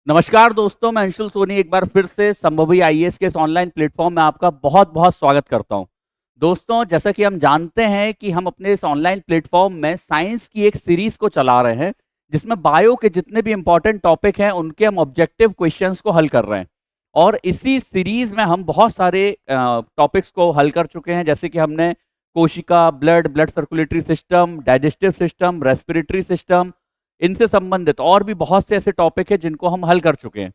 नमस्कार दोस्तों, मैं अंशुल सोनी एक बार फिर से संभवी आईएएस के इस ऑनलाइन प्लेटफॉर्म में आपका बहुत-बहुत स्वागत करता हूं। दोस्तों, जैसा कि हम जानते हैं कि हम अपने इस ऑनलाइन प्लेटफॉर्म में साइंस की एक सीरीज को चला रहे हैं, जिसमें बायो के जितने भी इंपॉर्टेंट टॉपिक हैं, उनके हम ऑब्जेक्टिव क्वेश्चंस को हल कर रहे हैं। और इसी सीरीज में हम बहुत सारे टॉपिक्स को हल कर चुके हैं, जैसे कि हमने कोशिका, blood circulatory system, digestive system, respiratory system, इनसे संबंधित और भी बहुत से ऐसे टॉपिक हैं जिनको हम हल कर चुके हैं।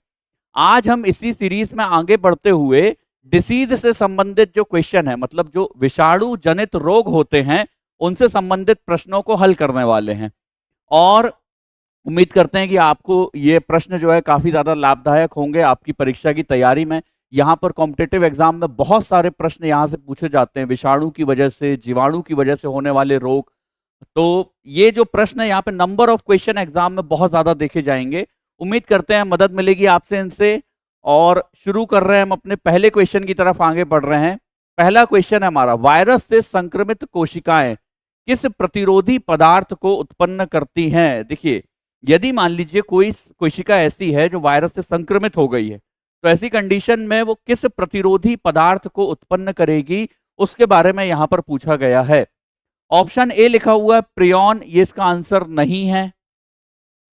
आज हम इसी सीरीज में आगे बढ़ते हुए डिसीज से संबंधित जो क्वेश्चन है, मतलब जो विषाणु जनित रोग होते हैं, उनसे संबंधित प्रश्नों को हल करने वाले हैं। और उम्मीद करते हैं कि आपको ये प्रश्न जो है काफी ज्यादा लाभदायक होंगे आपकी परीक्षा की तैयारी में। यहाँ पर कॉम्पिटेटिव एग्जाम में बहुत सारे प्रश्न यहाँ से पूछे जाते हैं, विषाणु की वजह से, जीवाणु की वजह से होने वाले रोग। तो ये जो प्रश्न है, यहाँ पे नंबर ऑफ क्वेश्चन एग्जाम में बहुत ज्यादा देखे जाएंगे। उम्मीद करते हैं मदद मिलेगी आपसे इनसे। और शुरू कर रहे हैं हम अपने पहले क्वेश्चन की तरफ आगे बढ़ रहे हैं। पहला क्वेश्चन है हमारा, वायरस से संक्रमित कोशिकाएं किस प्रतिरोधी पदार्थ को उत्पन्न करती हैं? देखिए, यदि मान लीजिए कोई कोशिका ऐसी है जो वायरस से संक्रमित हो गई है, तो ऐसी कंडीशन में वो किस प्रतिरोधी पदार्थ को उत्पन्न करेगी, उसके बारे में यहां पर पूछा गया है। ऑप्शन ए लिखा हुआ है प्रियॉन, ये इसका आंसर नहीं है।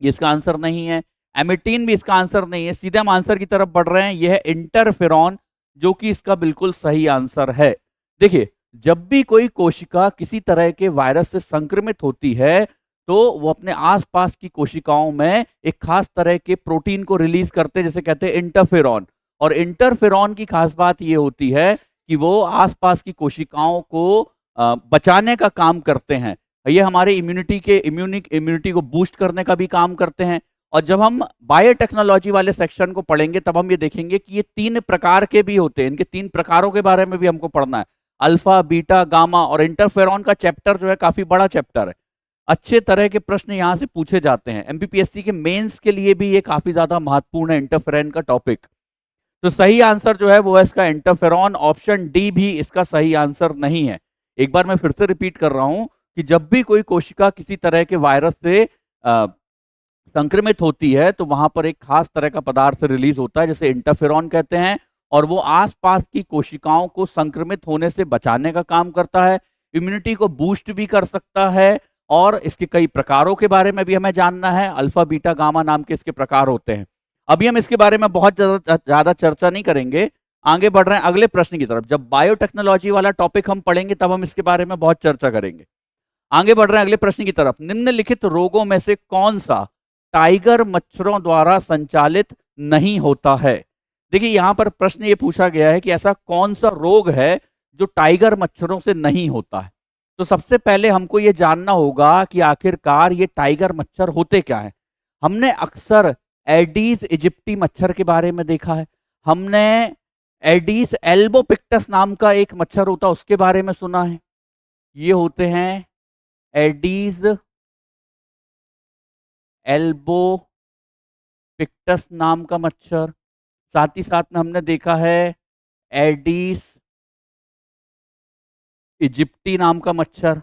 ये इसका आंसर नहीं है। एमिटीन भी इसका आंसर नहीं है। सीधे हम आंसर की तरफ बढ़ रहे हैं, यह है इंटरफेरॉन, जो कि इसका बिल्कुल सही आंसर है। देखिए, जब भी कोई कोशिका किसी तरह के वायरस से संक्रमित होती है, तो वो अपने आसपास की कोशिकाओं में एक खास तरह के प्रोटीन को रिलीज करते हैं, जिसे कहते हैं इंटरफेरॉन। और इंटरफेरॉन की खास बात ये होती है कि वो आसपास की कोशिकाओं को बचाने का काम करते हैं। ये हमारे इम्यूनिटी को बूस्ट करने का भी काम करते हैं। और जब हम बायोटेक्नोलॉजी वाले सेक्शन को पढ़ेंगे, तब हम ये देखेंगे कि ये 3 प्रकार के भी होते हैं। इनके 3 प्रकारों के बारे में भी हमको पढ़ना है, अल्फा, बीटा, गामा। और इंटरफेरॉन का चैप्टर जो है काफी बड़ा चैप्टर है। अच्छे तरह के प्रश्न यहाँ से पूछे जाते हैं। एमपीपीएससी के मेंस के लिए भी ये काफी ज्यादा महत्वपूर्ण है, इंटरफेरॉन का टॉपिक। तो सही आंसर जो है वो है इसका इंटरफेरॉन। ऑप्शन डी भी इसका सही आंसर नहीं है। एक बार मैं फिर से रिपीट कर रहा हूं कि जब भी कोई कोशिका किसी तरह के वायरस से संक्रमित होती है, तो वहां पर एक खास तरह का पदार्थ रिलीज होता है, जिसे इंटरफेरॉन कहते हैं। और वो आसपास की कोशिकाओं को संक्रमित होने से बचाने का काम करता है, इम्यूनिटी को बूस्ट भी कर सकता है। और इसके कई प्रकारों के बारे में भी हमें जानना है। अल्फा, बीटा, गामा नाम के इसके प्रकार होते हैं। अभी हम इसके बारे में बहुत ज्यादा चर्चा नहीं करेंगे। आगे बढ़ रहे हैं अगले प्रश्न की तरफ। जब बायोटेक्नोलॉजी वाला टॉपिक हम पढ़ेंगे, तब हम इसके बारे में बहुत चर्चा करेंगे। आगे बढ़ रहे हैं अगले प्रश्न की तरफ। निम्नलिखित रोगों में से कौन सा टाइगर मच्छरों द्वारा संचालित नहीं होता है? देखिए, यहां पर प्रश्न ये पूछा गया है कि ऐसा कौन सा रोग है जो टाइगर मच्छरों से नहीं होता है। तो सबसे पहले हमको ये जानना होगा कि आखिरकार ये टाइगर मच्छर होते क्या है। हमने अक्सर एडीज इजिप्टी मच्छर के बारे में देखा है। हमने एडीज एल्बोपिक्टस नाम का एक मच्छर होता है, उसके बारे में सुना है। ये होते हैं एडीज एल्बोपिक्टस नाम का मच्छर। साथ ही साथ में हमने देखा है एडीज इजिप्टी नाम का मच्छर।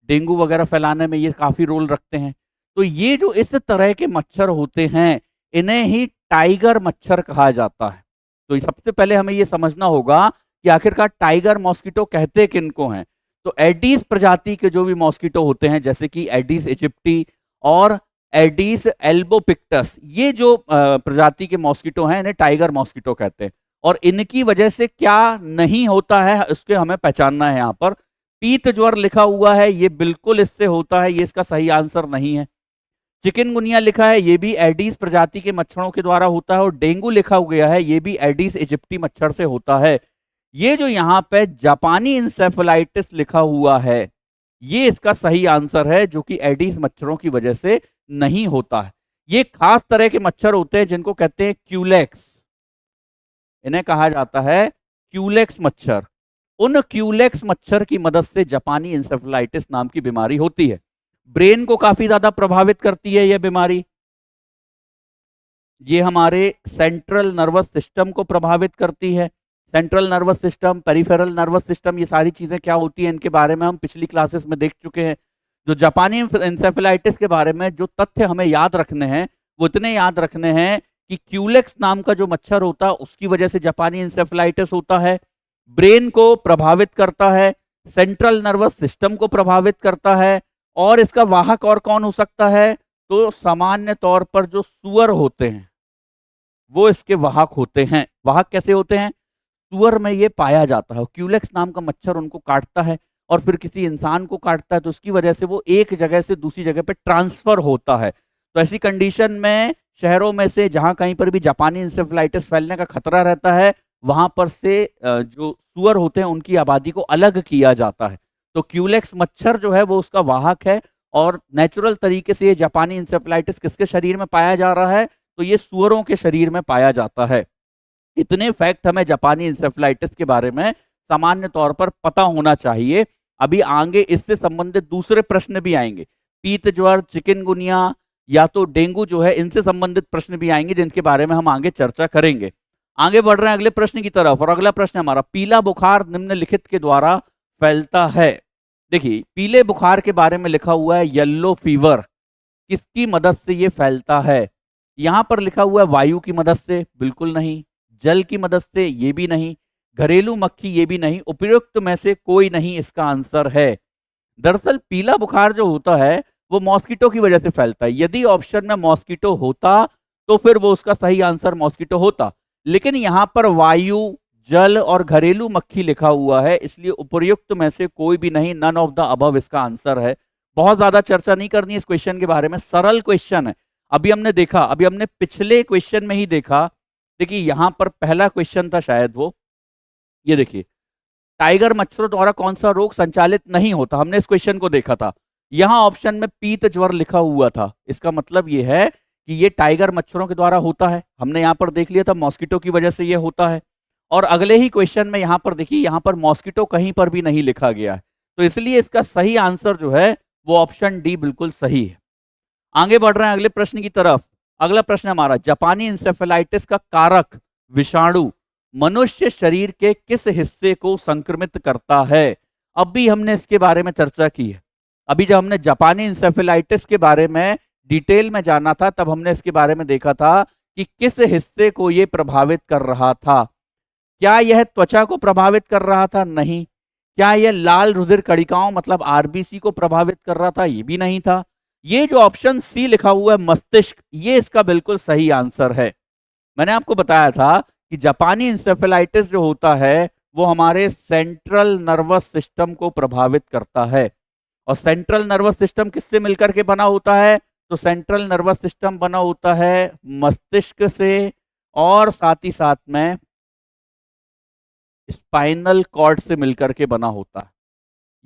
डेंगू वगैरह फैलाने में ये काफी रोल रखते हैं। तो ये जो इस तरह के मच्छर होते हैं, इन्हें ही टाइगर मच्छर कहा जाता है। तो सबसे पहले हमें ये समझना होगा कि आखिरकार टाइगर मॉस्किटो कहते किनको हैं। तो एडीज प्रजाति के जो भी मॉस्किटो होते हैं, जैसे कि एडीज इजिप्टी और एडीज एल्बोपिक्टस, ये जो प्रजाति के मॉस्किटो हैं, इन्हें टाइगर मॉस्किटो कहते हैं। और इनकी वजह से क्या नहीं होता है, उसके हमें पहचानना है। यहाँ पर पीत ज्वर लिखा हुआ है, ये बिल्कुल इससे होता है, ये इसका सही आंसर नहीं है। चिकनगुनिया लिखा है, ये भी एडीज प्रजाति के मच्छरों के द्वारा होता है। और डेंगू लिखा गया है, ये भी एडीज इजिप्टी मच्छर से होता है। ये जो यहाँ पे जापानी इंसेफेलाइटिस लिखा हुआ है, ये इसका सही आंसर है, जो कि एडीज मच्छरों की वजह से नहीं होता है। ये खास तरह के मच्छर होते हैं जिनको कहते हैं क्यूलेक्स। इन्हें कहा जाता है क्यूलेक्स मच्छर। उन क्यूलेक्स मच्छर की मदद से जापानी इंसेफेलाइटिस नाम की बीमारी होती है। ब्रेन को काफी ज्यादा प्रभावित करती है यह बीमारी। ये हमारे सेंट्रल नर्वस सिस्टम को प्रभावित करती है। Central nervous system, peripheral nervous system, ये सारी चीजें क्या होती हैं, इनके बारे में हम पिछली क्लासेस में देख चुके हैं। जो जापानी इंसेफेलाइटिस के बारे में जो तथ्य हमें याद रखने हैं, वो इतने याद रखने हैं कि क्यूलेक्स नाम का जो मच्छर होता है उसकी वजह से जापानी इंसेफेलाइटिस होता है, ब्रेन को प्रभावित करता है, सेंट्रल नर्वस सिस्टम को प्रभावित करता है। और इसका वाहक और कौन हो सकता है? तो सामान्य तौर पर जो सूअर होते हैं वो इसके वाहक होते हैं। वाहक कैसे होते हैं? सूअर में ये पाया जाता है। क्यूलेक्स नाम का मच्छर उनको काटता है और फिर किसी इंसान को काटता है, तो उसकी वजह से वो एक जगह से दूसरी जगह पे ट्रांसफर होता है। तो ऐसी कंडीशन में शहरों में से जहां कहीं पर भी जापानी इंसेफेलाइटिस फैलने का खतरा रहता है, वहां पर से जो सूअर होते हैं उनकी आबादी को अलग किया जाता है। तो क्यूलेक्स मच्छर जो है वो उसका वाहक है। और नेचुरल तरीके से ये जापानी इंसेफेलाइटिस किसके शरीर में पाया जा रहा है? तो ये सूअरों के शरीर में पाया जाता है। इतने फैक्ट हमें जापानी इंसेफेलाइटिस के बारे में सामान्य तौर पर पता होना चाहिए। अभी आगे इससे संबंधित दूसरे प्रश्न भी आएंगे। पीत ज्वर, चिकनगुनिया या तो डेंगू जो है, इनसे संबंधित प्रश्न भी आएंगे जिनके बारे में हम आगे चर्चा करेंगे। आगे बढ़ रहे हैं अगले प्रश्न की तरफ, और अगला प्रश्न हमारा, पीला बुखार निम्नलिखित के द्वारा फैलता है। देखिए, पीले बुखार के बारे में लिखा हुआ है येलो फीवर। किसकी मदद से ये फैलता है? यहां पर लिखा हुआ है वायु की मदद से, बिल्कुल नहीं। जल की मदद से, ये भी नहीं। घरेलू मक्खी, ये भी नहीं। उपयुक्त में से कोई नहीं इसका आंसर है। दरअसल पीला बुखार जो होता है वो मॉस्किटो की वजह से फैलता है। यदि ऑप्शन में मॉस्किटो होता तो फिर वो उसका सही आंसर मॉस्किटो होता, लेकिन यहां पर वायु, जल और घरेलू मक्खी लिखा हुआ है, इसलिए उपयुक्त में से कोई भी नहीं, नन ऑफ द अबव इसका आंसर है। बहुत ज्यादा चर्चा नहीं करनी इस क्वेश्चन के बारे में, सरल क्वेश्चन है। अभी हमने पिछले क्वेश्चन में ही देखा। देखिए यहां पर पहला क्वेश्चन था शायद वो, ये देखिए, टाइगर मच्छरों द्वारा कौन सा रोग संचालित नहीं होता, हमने इस क्वेश्चन को देखा था। यहां ऑप्शन में पीत ज्वर लिखा हुआ था, इसका मतलब ये है कि ये टाइगर मच्छरों के द्वारा होता है। हमने यहां पर देख लिया था मॉस्किटो की वजह से ये होता है। और अगले ही क्वेश्चन में यहां पर देखिए, यहां पर मॉस्किटो कहीं पर भी नहीं लिखा गया है, तो इसलिए इसका सही आंसर जो है वो ऑप्शन डी बिल्कुल सही है। आगे बढ़ रहे हैं अगले प्रश्न की तरफ। अगला प्रश्न हमारा, जापानी इंसेफेलाइटिस का कारक विषाणु मनुष्य शरीर के किस हिस्से को संक्रमित करता है? अब भी हमने इसके बारे में चर्चा की है। अभी जब हमने जापानी इंसेफेलाइटिस के बारे में डिटेल में जाना था, तब हमने इसके बारे में देखा था कि किस हिस्से को यह प्रभावित कर रहा था। क्या यह त्वचा को प्रभावित कर रहा था? नहीं। क्या यह लाल रुधिर कणिकाओं मतलब आरबीसी को प्रभावित कर रहा था? ये भी नहीं था। ये जो ऑप्शन सी लिखा हुआ है मस्तिष्क, ये इसका बिल्कुल सही आंसर है। मैंने आपको बताया था कि जापानी इंसेफेलाइटिस जो होता है वो हमारे सेंट्रल नर्वस सिस्टम को प्रभावित करता है। और सेंट्रल नर्वस सिस्टम किससे मिलकर के बना होता है? तो सेंट्रल नर्वस सिस्टम बना होता है मस्तिष्क से, और साथ ही साथ में स्पाइनल कॉर्ड से मिलकर के बना होता है।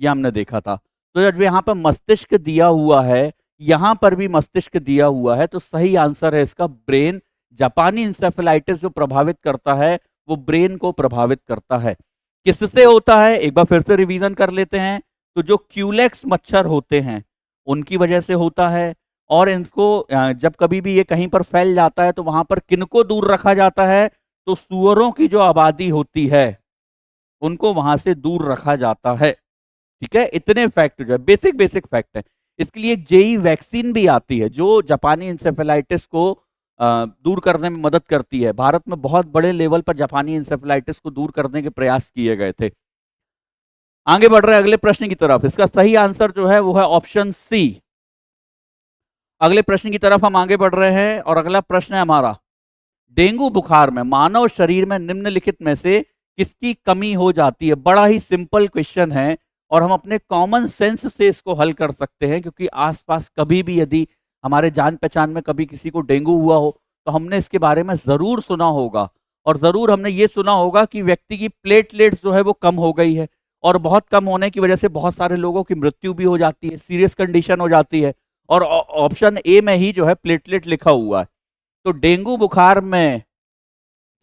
ये हमने देखा था। तो जब यहाँ पर मस्तिष्क दिया हुआ है, यहां पर भी मस्तिष्क दिया हुआ है, तो सही आंसर है इसका ब्रेन। जापानी इंसेफेलाइटिस जो प्रभावित करता है वो ब्रेन को प्रभावित करता है। किससे होता है एक बार फिर से रिवीजन कर लेते हैं। तो जो क्यूलेक्स मच्छर होते हैं उनकी वजह से होता है। और इनको जब कभी भी ये कहीं पर फैल जाता है तो वहां पर किनको दूर रखा जाता है? तो सूअरों की जो आबादी होती है उनको वहां से दूर रखा जाता है। ठीक है, इतने फैक्ट जो है बेसिक बेसिक फैक्ट है। इसके लिए जेई वैक्सीन भी आती है जो जापानी इंसेफेलाइटिस को दूर करने में मदद करती है। भारत में बहुत बड़े लेवल पर जापानी इंसेफेलाइटिस को दूर करने के प्रयास किए गए थे। आगे बढ़ रहे हैं अगले प्रश्न की तरफ। इसका सही आंसर जो है वो है ऑप्शन सी। अगले प्रश्न की तरफ हम आगे बढ़ रहे हैं और अगला प्रश्न है हमारा, डेंगू बुखार में मानव शरीर में निम्नलिखित में से किसकी कमी हो जाती है? बड़ा ही सिंपल क्वेश्चन है और हम अपने कॉमन सेंस से इसको हल कर सकते हैं, क्योंकि आसपास कभी भी यदि हमारे जान पहचान में कभी किसी को डेंगू हुआ हो तो हमने इसके बारे में जरूर सुना होगा। और जरूर हमने ये सुना होगा कि व्यक्ति की प्लेटलेट्स जो है वो कम हो गई है, और बहुत कम होने की वजह से बहुत सारे लोगों की मृत्यु भी हो जाती है, सीरियस कंडीशन हो जाती है। और ऑप्शन ए में ही जो है प्लेटलेट लिखा हुआ है। तो डेंगू बुखार में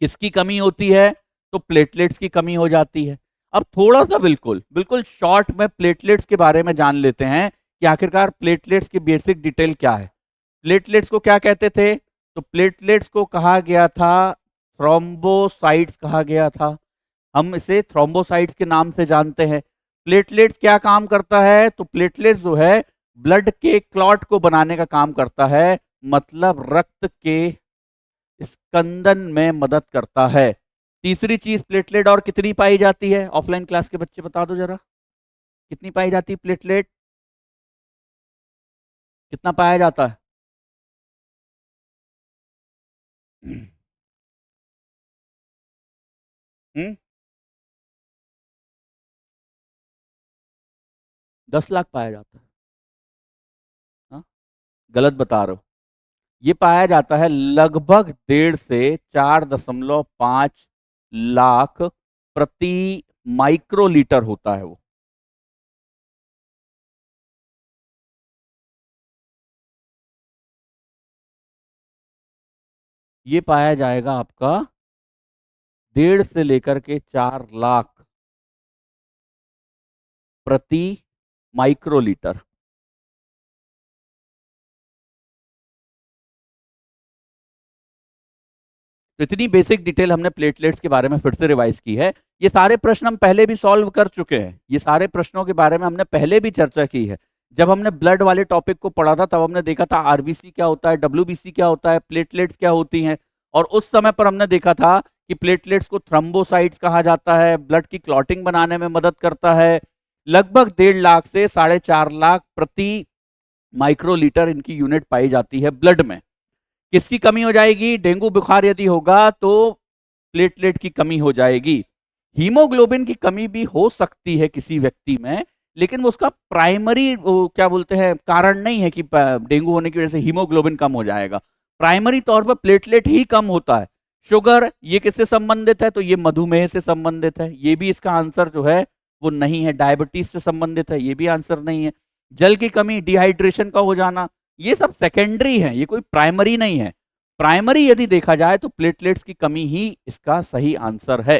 किसकी कमी होती है? तो प्लेटलेट्स की कमी हो जाती है। अब थोड़ा सा बिल्कुल बिल्कुल शॉर्ट में प्लेटलेट्स के बारे में जान लेते हैं कि आखिरकार प्लेटलेट्स की बेसिक डिटेल क्या है। प्लेटलेट्स को क्या कहते थे? तो प्लेटलेट्स को कहा गया था थ्रोम्बोसाइट्स कहा गया था। हम इसे थ्रोम्बोसाइट्स के नाम से जानते हैं। प्लेटलेट्स क्या काम करता है? तो प्लेटलेट्स जो है ब्लड के क्लॉट को बनाने का काम करता है। मतलब रक्त के स्कंदन में मदद करता है। तीसरी चीज प्लेटलेट और कितनी पाई जाती है? ऑफलाइन क्लास के बच्चे बता दो जरा, कितनी पाई जाती है प्लेटलेट? कितना पाया जाता है? हम्म 10 लाख पाया जाता है? हाँ, गलत बता रहे हो। ये पाया जाता है लगभग 1.5 से 4.5 लाख प्रति माइक्रोलीटर होता है वो। ये पाया जाएगा आपका 1.5 से लेकर के 4 लाख प्रति माइक्रोलीटर। तो इतनी बेसिक डिटेल हमने प्लेटलेट्स के बारे में फिर से रिवाइज की है। ये सारे प्रश्न हम पहले भी सॉल्व कर चुके हैं, ये सारे प्रश्नों के बारे में हमने पहले भी चर्चा की है। जब हमने ब्लड वाले टॉपिक को पढ़ा था तब हमने देखा था आरबीसी क्या होता है, डब्ल्यूबीसी क्या होता है, प्लेटलेट्स क्या होती हैं। और उस समय पर हमने देखा था कि प्लेटलेट्स को थ्रम्बोसाइट्स कहा जाता है, ब्लड की क्लॉटिंग बनाने में मदद करता है। लगभग 1.5 लाख से 4.5 लाख प्रति माइक्रोलीटर इनकी यूनिट पाई जाती है ब्लड में। किसकी कमी हो जाएगी? डेंगू बुखार यदि होगा तो प्लेटलेट की कमी हो जाएगी। हीमोग्लोबिन की कमी भी हो सकती है किसी व्यक्ति में, लेकिन वो उसका प्राइमरी क्या बोलते हैं कारण नहीं है कि डेंगू होने की वजह से हीमोग्लोबिन कम हो जाएगा। प्राइमरी तौर पर प्लेटलेट ही कम होता है। शुगर ये किससे संबंधित है? तो ये मधुमेह से संबंधित है, ये भी इसका आंसर जो है वो नहीं है। डायबिटीज से संबंधित है, ये भी आंसर नहीं है। जल की कमी, डिहाइड्रेशन का हो जाना, ये सब सेकेंडरी है, ये कोई प्राइमरी नहीं है। प्राइमरी यदि देखा जाए तो प्लेटलेट्स की कमी ही इसका सही आंसर है।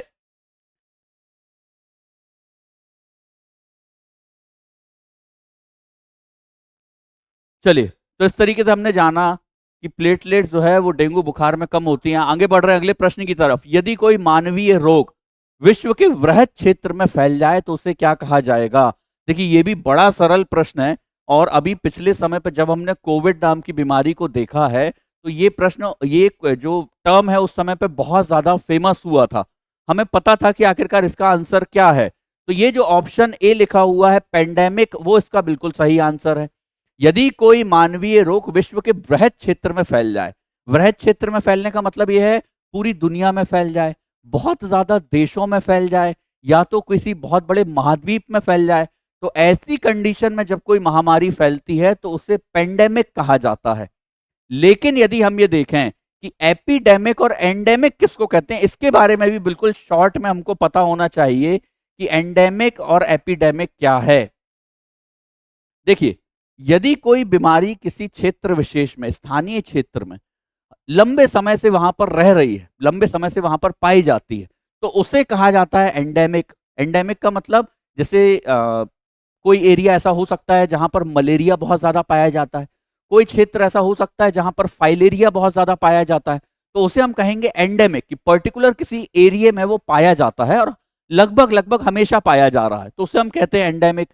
चलिए, तो इस तरीके से हमने जाना कि प्लेटलेट्स जो है वो डेंगू बुखार में कम होती हैं। आगे बढ़ रहे हैं अगले प्रश्न की तरफ। यदि कोई मानवीय रोग विश्व के वृहद क्षेत्र में फैल जाए तो उसे क्या कहा जाएगा? देखिए, ये भी बड़ा सरल प्रश्न है। और अभी पिछले समय पर जब हमने कोविड नाम की बीमारी को देखा है तो ये प्रश्न, ये जो टर्म है उस समय पे बहुत ज्यादा फेमस हुआ था। हमें पता था कि आखिरकार इसका आंसर क्या है। तो ये जो ऑप्शन ए लिखा हुआ है पेंडेमिक, वो इसका बिल्कुल सही आंसर है। यदि कोई मानवीय रोग विश्व के वृहद क्षेत्र में फैल जाए, वृहद क्षेत्र में फैलने का मतलब यह है पूरी दुनिया में फैल जाए, बहुत ज्यादा देशों में फैल जाए, या तो किसी बहुत बड़े महाद्वीप में फैल जाए, तो ऐसी कंडीशन में जब कोई महामारी फैलती है तो उसे पेंडेमिक कहा जाता है। लेकिन यदि हम ये देखें कि एपिडेमिक और एंडेमिक किसको कहते हैं, इसके बारे में भी बिल्कुल शॉर्ट में हमको पता होना चाहिए कि एंडेमिक और एपिडेमिक क्या है। देखिए, यदि कोई बीमारी किसी क्षेत्र विशेष में, स्थानीय क्षेत्र में लंबे समय से वहां पर रह रही है, लंबे समय से वहां पर पाई जाती है, तो उसे कहा जाता है एंडेमिक। एंडेमिक का मतलब जैसे कोई एरिया ऐसा हो सकता है जहां पर मलेरिया बहुत ज्यादा पाया जाता है, कोई क्षेत्र ऐसा हो सकता है जहां पर फाइलेरिया बहुत ज्यादा पाया जाता है, तो उसे हम कहेंगे एंडेमिक, कि पर्टिकुलर किसी एरिया में वो पाया जाता है और लगभग लगभग हमेशा पाया जा रहा है, तो उसे हम कहते हैं एंडेमिक।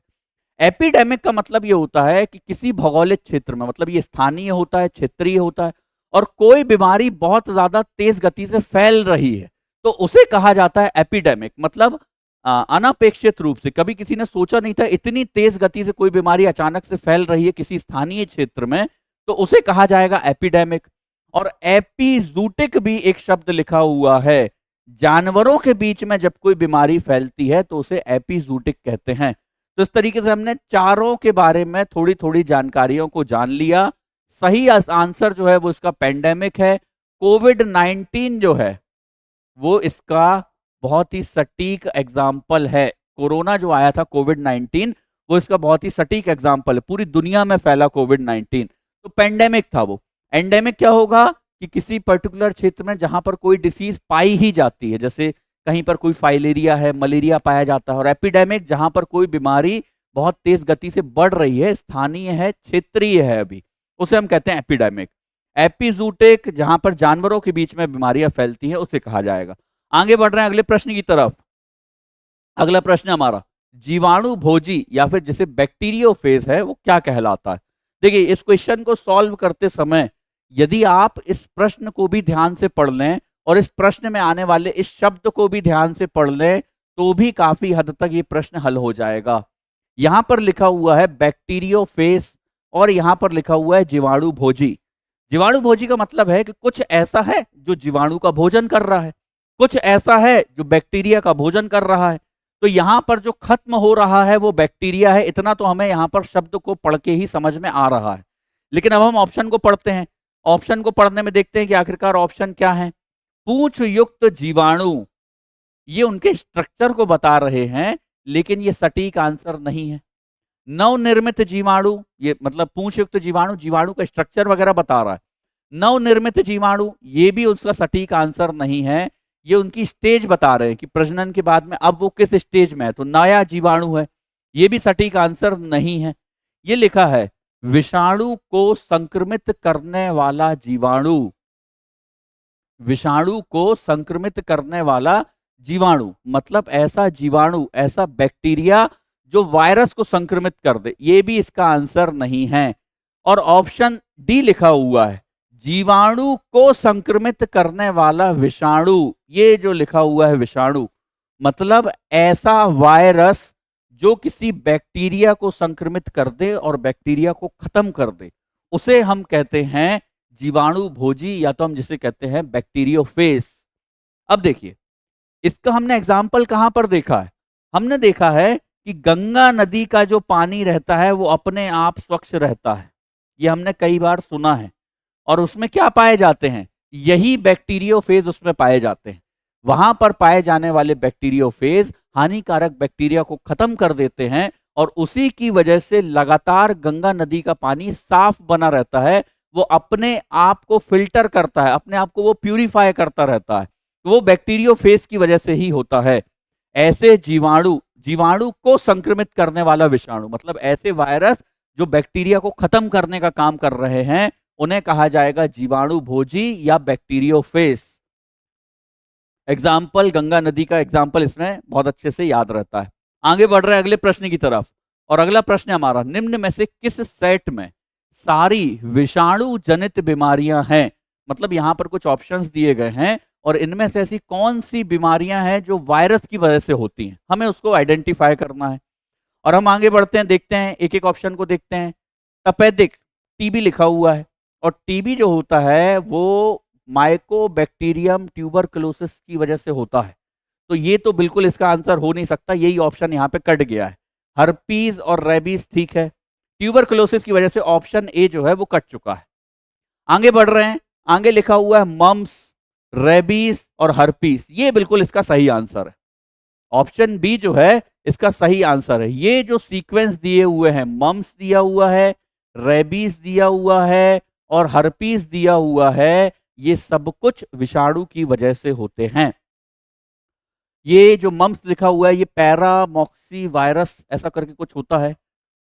एपिडेमिक का मतलब ये होता है कि किसी भौगोलिक क्षेत्र में, मतलब ये स्थानीय होता है, क्षेत्रीय होता है, और कोई बीमारी बहुत ज्यादा तेज गति से फैल रही है, तो उसे कहा जाता है एपिडेमिक। मतलब अनपेक्षित रूप से, कभी किसी ने सोचा नहीं था इतनी तेज गति से कोई बीमारी अचानक से फैल रही है किसी स्थानीय क्षेत्र में, तो उसे कहा जाएगा एपिडेमिक। और एपिजूटिक भी एक शब्द लिखा हुआ है। जानवरों के बीच में जब कोई बीमारी फैलती है तो उसे एपिजूटिक कहते हैं। तो इस तरीके से हमने चारों के बारे में थोड़ी थोड़ी जानकारियों को जान लिया। सही आंसर जो है वो इसका पेंडेमिक है। कोविड 19 जो है वो इसका बहुत ही सटीक एग्जाम्पल है। कोरोना जो आया था कोविड 19, वो इसका बहुत ही सटीक एग्जाम्पल है। पूरी दुनिया में फैला कोविड 19, तो पेंडेमिक था वो। एंडेमिक क्या होगा कि किसी पर्टिकुलर क्षेत्र में जहां पर कोई डिसीज पाई ही जाती है, जैसे कहीं पर कोई फाइलेरिया है, मलेरिया पाया जाता है। और एपिडेमिक जहां पर कोई बीमारी बहुत तेज गति से बढ़ रही है, स्थानीय है, क्षेत्रीय है अभी, उसे हम कहते हैं एपिडेमिक। एपिजूटिक जहां पर जानवरों के बीच में बीमारियां फैलती हैं उसे कहा जाएगा। आगे बढ़ रहे हैं अगले प्रश्न की तरफ। अगला प्रश्न हमारा, जीवाणु भोजी या फिर जिसे बैक्टीरियोफेज है वो क्या कहलाता है? देखिए, इस क्वेश्चन को सॉल्व करते समय यदि आप इस प्रश्न को भी ध्यान से पढ़ लें और इस प्रश्न में आने वाले इस शब्द को भी ध्यान से पढ़ लें तो भी काफी हद तक ये प्रश्न हल हो जाएगा। यहां पर लिखा हुआ है बैक्टीरियोफेज और यहां पर लिखा हुआ है जीवाणु भोजी। जीवाणु भोजी का मतलब है कि कुछ ऐसा है जो जीवाणु का भोजन कर रहा है, कुछ ऐसा है जो बैक्टीरिया का भोजन कर रहा है। तो यहां पर जो खत्म हो रहा है वो बैक्टीरिया है, इतना तो हमें यहां पर शब्द को पढ़ के ही समझ में आ रहा है। लेकिन अब हम ऑप्शन को पढ़ते हैं। ऑप्शन को पढ़ने में देखते हैं कि आखिरकार ऑप्शन क्या है। पूंछ युक्त जीवाणु, ये उनके स्ट्रक्चर को बता रहे हैं लेकिन ये सटीक आंसर नहीं है। नवनिर्मित जीवाणु, ये मतलब पूंछ युक्त जीवाणु, जीवाणु का स्ट्रक्चर वगैरह बता रहा है। नवनिर्मित जीवाणु, ये भी उसका सटीक आंसर नहीं है, ये उनकी स्टेज बता रहे हैं कि प्रजनन के बाद में अब वो किस स्टेज में है, तो नया जीवाणु है, ये भी सटीक आंसर नहीं है। ये लिखा है विषाणु को संक्रमित करने वाला जीवाणु, विषाणु को संक्रमित करने वाला जीवाणु मतलब ऐसा जीवाणु, ऐसा बैक्टीरिया जो वायरस को संक्रमित कर दे, ये भी इसका आंसर नहीं है। और ऑप्शन डी लिखा हुआ है जीवाणु को संक्रमित करने वाला विषाणु, ये जो लिखा हुआ है विषाणु मतलब ऐसा वायरस जो किसी बैक्टीरिया को संक्रमित कर दे और बैक्टीरिया को खत्म कर दे, उसे हम कहते हैं जीवाणु भोजी, या तो हम जिसे कहते हैं बैक्टीरियोफेज। अब देखिए इसका हमने एग्जाम्पल कहां पर देखा है। हमने देखा है कि गंगा नदी का जो पानी रहता है वो अपने आप स्वच्छ रहता है, ये हमने कई बार सुना है। और उसमें क्या पाए जाते हैं, यही बैक्टीरियोफेज उसमें पाए जाते हैं। वहां पर पाए जाने वाले बैक्टीरियोफेज हानिकारक बैक्टीरिया को खत्म कर देते हैं और उसी की वजह से लगातार गंगा नदी का पानी साफ बना रहता है। वो अपने आप को फिल्टर करता है, अपने आप को वो प्यूरिफाई करता रहता है, तो वो बैक्टीरियोफेज की वजह से ही होता है। ऐसे जीवाणु, जीवाणु को संक्रमित करने वाला विषाणु मतलब ऐसे वायरस जो बैक्टीरिया को खत्म करने का काम कर रहे हैं, उन्हें कहा जाएगा जीवाणु भोजी या बैक्टीरियोफेज। एग्जाम्पल गंगा नदी का एग्जाम्पल इसमें बहुत अच्छे से याद रहता है। आगे बढ़ रहे हैं अगले प्रश्न की तरफ, और अगला प्रश्न हमारा, निम्न में से किस सेट में सारी विषाणु जनित बीमारियां हैं। मतलब यहां पर कुछ ऑप्शंस दिए गए हैं और इनमें से ऐसी कौन सी बीमारियां हैं जो वायरस की वजह से होती हैं, हमें उसको आइडेंटिफाई करना है। और हम आगे बढ़ते हैं, देखते हैं एक एक ऑप्शन को देखते हैं। तपेदिक, टीबी लिखा हुआ है, और टीबी जो होता है वो माइकोबैक्टीरियम ट्यूबरकुलोसिस की वजह से होता है, तो ये तो बिल्कुल इसका आंसर हो नहीं सकता, यही ऑप्शन यहाँ पे कट गया है। हर्पीज और रेबीज ठीक है, ट्यूबरकुलोसिस की वजह से ऑप्शन ए जो है वो कट चुका है। आगे बढ़ रहे हैं, आगे लिखा हुआ है मम्स, रेबीज और हर्पीज, ये बिल्कुल इसका सही आंसर है। ऑप्शन बी जो है इसका सही आंसर है। ये जो सीक्वेंस दिए हुए हैं, मम्स दिया हुआ है, रेबीज दिया हुआ है और हर्पीज दिया हुआ है, ये सब कुछ विषाणु की वजह से होते हैं। ये जो मम्स लिखा हुआ है ये पैरामॉक्सी वायरस ऐसा करके कुछ होता है,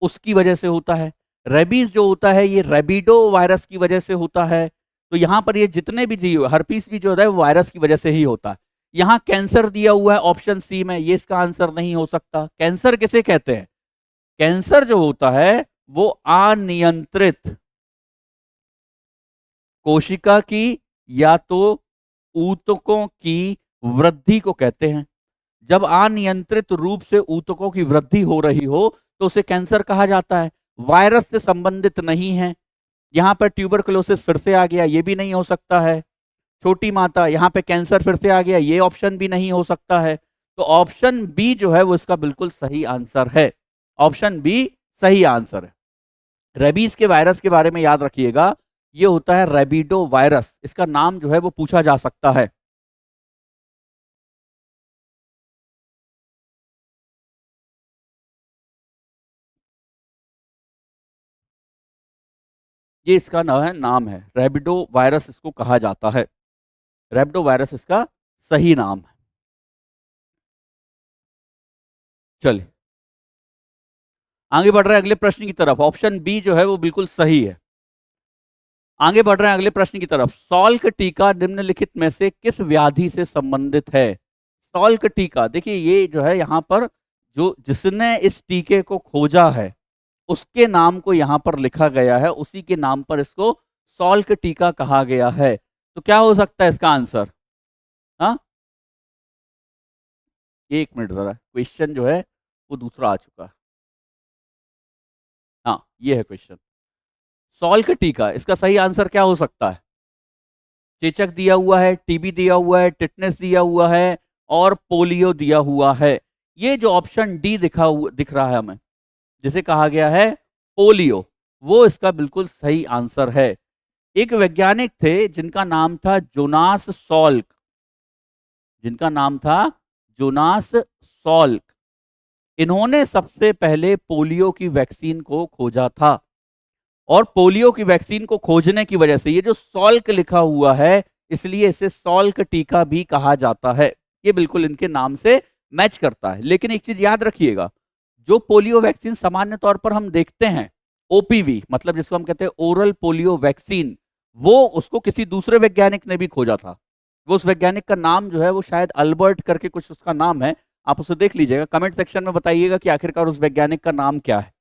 उसकी वजह से होता है। रेबीज जो होता है ये रेबिडो वायरस की वजह से होता है। तो यहाँ पर ये जितने भी दिए हुए, हर्पीस भी जो है वो वायरस की वजह से ही होता है। यहाँ कैंसर दिया हुआ है ऑप्शन सी में, ये इसका आंसर नहीं हो सकता। कैंसर किसे कहते हैं, कैंसर जो होता है वो अनियंत्रित कोशिका की या तो ऊतकों की वृद्धि को कहते हैं। जब अनियंत्रित रूप से ऊतकों की वृद्धि हो रही हो तो उसे कैंसर कहा जाता है, वायरस से संबंधित नहीं है। यहां पर ट्यूबरकुलोसिस फिर से आ गया, ये भी नहीं हो सकता है। छोटी माता, यहां पे कैंसर फिर से आ गया, ये ऑप्शन भी नहीं हो सकता है। तो ऑप्शन बी जो है वो इसका बिल्कुल सही आंसर है। ऑप्शन बी सही आंसर है। रेबीज के वायरस के बारे में याद रखिएगा, ये होता है रेबिडो वायरस, इसका नाम जो है वो पूछा जा सकता है। ये इसका नाम है रेबिडो वायरस, इसको कहा जाता है। रेबिडो वायरस इसका सही नाम है। चलिए आगे बढ़ रहे हैं अगले प्रश्न की तरफ। ऑप्शन बी जो है वो बिल्कुल सही है। आगे बढ़ रहे हैं अगले प्रश्न की तरफ। सॉल्क टीका निम्नलिखित में से किस व्याधि से संबंधित है। सॉल्क टीका, देखिए ये जो है यहाँ पर जो जिसने इस टीके को खोजा है उसके नाम को यहाँ पर लिखा गया है, उसी के नाम पर इसको सॉल्क टीका कहा गया है। तो क्या हो सकता है इसका आंसर? हाँ, एक मिनट, जरा क्वेश्चन जो है वो दूसरा आ चुका है। हाँ, ये है क्वेश्चन। सॉल्क टीका, इसका सही आंसर क्या हो सकता है? चेचक दिया हुआ है, टीबी दिया हुआ है, टिटनेस दिया हुआ है और पोलियो दिया हुआ है। ये जो ऑप्शन डी दिख रहा है हमें, जिसे कहा गया है पोलियो, वो इसका बिल्कुल सही आंसर है। एक वैज्ञानिक थे जिनका नाम था जोनास सॉल्क, जिनका नाम था जोनास सॉल्क। इन्होंने सबसे पहले पोलियो की वैक्सीन को खोजा था, और पोलियो की वैक्सीन को खोजने की वजह से ये जो सॉल्क लिखा हुआ है, इसलिए इसे सॉल्क टीका भी कहा जाता है। ये बिल्कुल इनके नाम से मैच करता है। लेकिन एक चीज याद रखिएगा, जो पोलियो वैक्सीन सामान्य तौर पर हम देखते हैं, ओपीवी मतलब जिसको हम कहते हैं ओरल पोलियो वैक्सीन, वो उसको किसी दूसरे वैज्ञानिक ने भी खोजा था। वो उस वैज्ञानिक का नाम जो है वो शायद अल्बर्ट करके कुछ उसका नाम है, आप उसे देख लीजिएगा। कमेंट सेक्शन में बताइएगा कि आखिरकार उस वैज्ञानिक का नाम क्या है।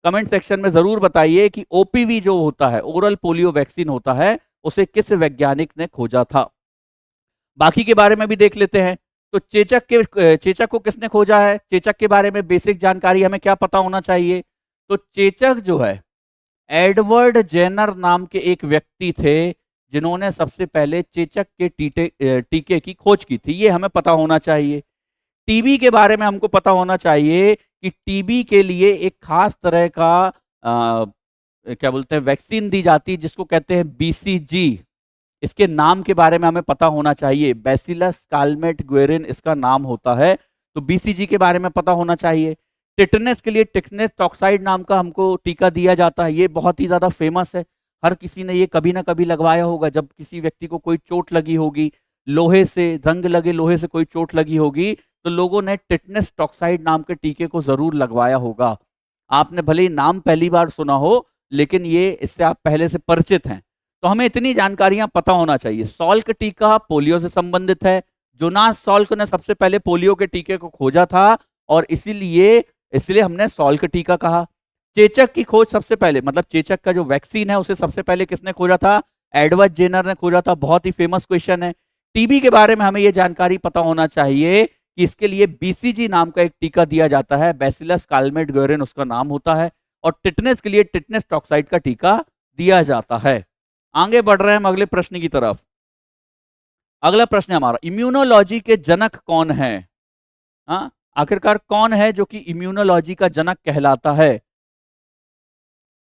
कमेंट सेक्शन में जरूर बताइए कि ओपीवी जो होता है, ओरल पोलियो वैक्सीन होता है, उसे किस वैज्ञानिक ने खोजा था। बाकी के बारे में भी देख लेते हैं। तो चेचक को किसने खोजा है? चेचक के बारे में बेसिक जानकारी हमें क्या पता होना चाहिए? तो चेचक जो है, एडवर्ड जेनर नाम के एक व्यक्ति थे जिन्होंने सबसे पहले चेचक के टीके की खोज की थी, ये हमें पता होना चाहिए। टीबी के बारे में हमको पता होना चाहिए कि टीबी के लिए एक खास तरह का क्या बोलते हैं वैक्सीन दी जाती है, जिसको कहते हैं बीसीजी। इसके नाम के बारे में हमें पता होना चाहिए, बैसिलस कालमेट ग्वेरिन इसका नाम होता है। तो बीसीजी के बारे में पता होना चाहिए। टिटनेस के लिए टिटनेस टॉक्साइड नाम का हमको टीका दिया जाता है, ये बहुत ही ज्यादा फेमस है। हर किसी ने ये कभी ना कभी लगवाया होगा। जब किसी व्यक्ति को कोई चोट लगी होगी, लोहे से जंग लगे लोहे से कोई चोट लगी होगी, तो लोगों ने टिटनेस टॉक्साइड नाम के टीके को जरूर लगवाया होगा। आपने भले ही नाम पहली बार सुना हो, लेकिन ये इससे आप पहले से परिचित हैं। तो हमें इतनी जानकारियां पता होना चाहिए। सॉल्क टीका पोलियो से संबंधित है। जोनास सॉल्क ने सबसे पहले पोलियो के टीके को खोजा था, और इसीलिए इसलिए हमने सॉल्क टीका कहा। चेचक की खोज सबसे पहले, मतलब चेचक का जो वैक्सीन है, उसे सबसे पहले किसने खोजा था? एडवर्ड जेनर ने खोजा था। बहुत ही फेमस क्वेश्चन है। टीबी के बारे में हमें यह जानकारी पता होना चाहिए कि इसके लिए बीसीजी नाम का एक टीका दिया जाता है, बैसिलस कालमेट ग्वेरिन उसका नाम होता है। और टिटनेस के लिए टिटनेस टॉक्साइड का टीका दिया जाता है। आगे बढ़ रहे हैं हम अगले प्रश्न की तरफ। अगला प्रश्न है हमारा, इम्यूनोलॉजी के जनक कौन है? हाँ, आखिरकार कौन है जो कि इम्यूनोलॉजी का जनक कहलाता है?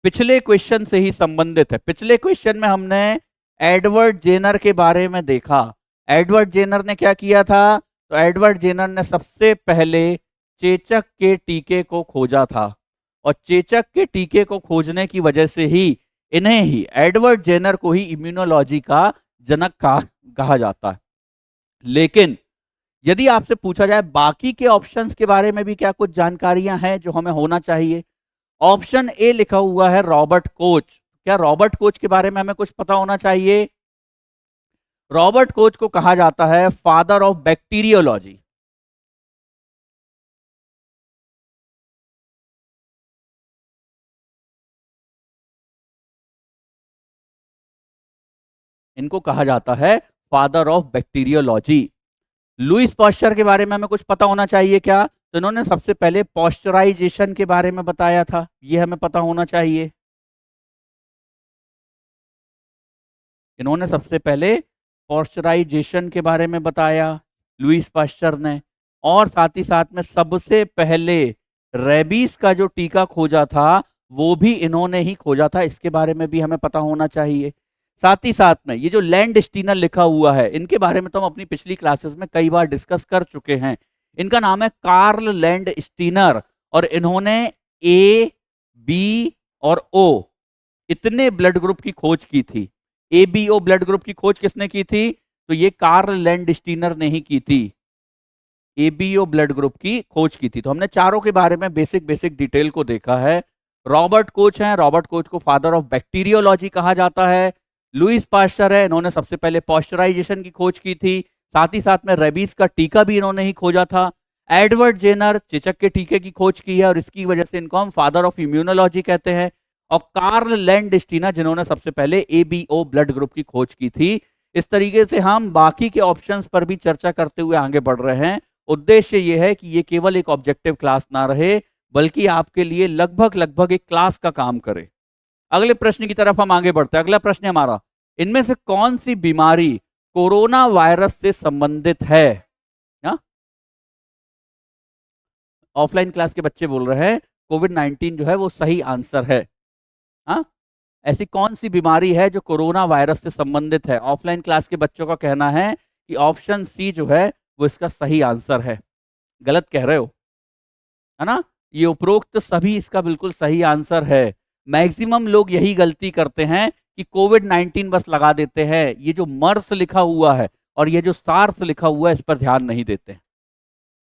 पिछले क्वेश्चन से ही संबंधित है। पिछले क्वेश्चन में हमने एडवर्ड जेनर के बारे में देखा। एडवर्ड जेनर ने क्या किया था? तो एडवर्ड जेनर ने सबसे पहले चेचक के टीके को खोजा था, और चेचक के टीके को खोजने की वजह से ही इन्हें ही, एडवर्ड जेनर को ही इम्यूनोलॉजी का जनक कहा जाता है। लेकिन यदि आपसे पूछा जाए बाकी के ऑप्शंस के बारे में भी क्या कुछ जानकारियां हैं जो हमें होना चाहिए? ऑप्शन ए लिखा हुआ है रॉबर्ट कोच। क्या रॉबर्ट कोच के बारे में हमें कुछ पता होना चाहिए? रॉबर्ट कोच को कहा जाता है फादर ऑफ बैक्टीरियोलॉजी। इनको कहा जाता है father of bacteriology. Louis Pasteur के बारे में हमें कुछ पता होना चाहिए क्या? तो इन्होंने सबसे पहले पॉस्चराइजेशन के बारे में बताया था, ये हमें पता होना चाहिए। इन्होंने सबसे पहले पॉस्चराइजेशन के बारे में बताया, लुईस पाश्चर ने। और साथ ही साथ में सबसे पहले रेबीज का जो टीका खोजा था, वो भी इन्होंने ही खोजा था, इसके बारे में भी हमें पता होना चाहिए। साथ ही साथ में ये जो लैंड स्टीनर लिखा हुआ है, इनके बारे में तो हम अपनी पिछली क्लासेस में कई बार डिस्कस कर चुके हैं। इनका नाम है कार्ल लैंड स्टीनर, और इन्होंने ए, बी और ओ इतने ब्लड ग्रुप की खोज की थी। एबीओ ब्लड ग्रुप की खोज किसने की थी? तो ये कार्ल लैंड स्टीनर ने ही की थी। एबीओ ब्लड ग्रुप की खोज की थी। तो हमने चारों के बारे में बेसिक बेसिक डिटेल को देखा है। रॉबर्ट कोच हैं, रॉबर्ट कोच को फादर ऑफ बैक्टीरियोलॉजी कहा जाता है। लुईस पाश्चर है, इन्होंने सबसे पहले पॉस्चराइजेशन की खोज की थी। साथ ही साथ में रेबीज का टीका भी इन्होंने ही खोजा था। एडवर्ड जेनर चेचक के टीके की खोज की है, और इसकी वजह से इनको हम फादर ऑफ इम्यूनोलॉजी कहते हैं। और कार्ल लैंडस्टीना जिन्होंने सबसे पहले एबीओ ब्लड ग्रुप की खोज की थी। इस तरीके से हम बाकी के ऑप्शंस पर भी चर्चा करते हुए आगे बढ़ रहे हैं। उद्देश्य यह है कि ये केवल एक ऑब्जेक्टिव क्लास ना रहे, बल्कि आपके लिए लगभग लगभग एक क्लास का काम करे। अगले प्रश्न की तरफ हम आगे बढ़ते हैं। अगला प्रश्न है हमारा, इनमें से कौन सी बीमारी कोरोना वायरस से संबंधित है? हा? ऑफलाइन क्लास के बच्चे बोल रहे हैं कोविड 19 जो है वो सही आंसर है। हाँ, ऐसी कौन सी बीमारी है जो कोरोना वायरस से संबंधित है? ऑफलाइन क्लास के बच्चों का कहना है कि ऑप्शन सी जो है वो इसका सही आंसर है। गलत कह रहे हो, है ना? ये उपरोक्त सभी इसका बिल्कुल सही आंसर है। मैक्सिमम लोग यही गलती करते हैं कि कोविड 19 बस लगा देते हैं। ये जो मर्स लिखा हुआ है और ये जो सार्स लिखा हुआ है, इस पर ध्यान नहीं देते हैं।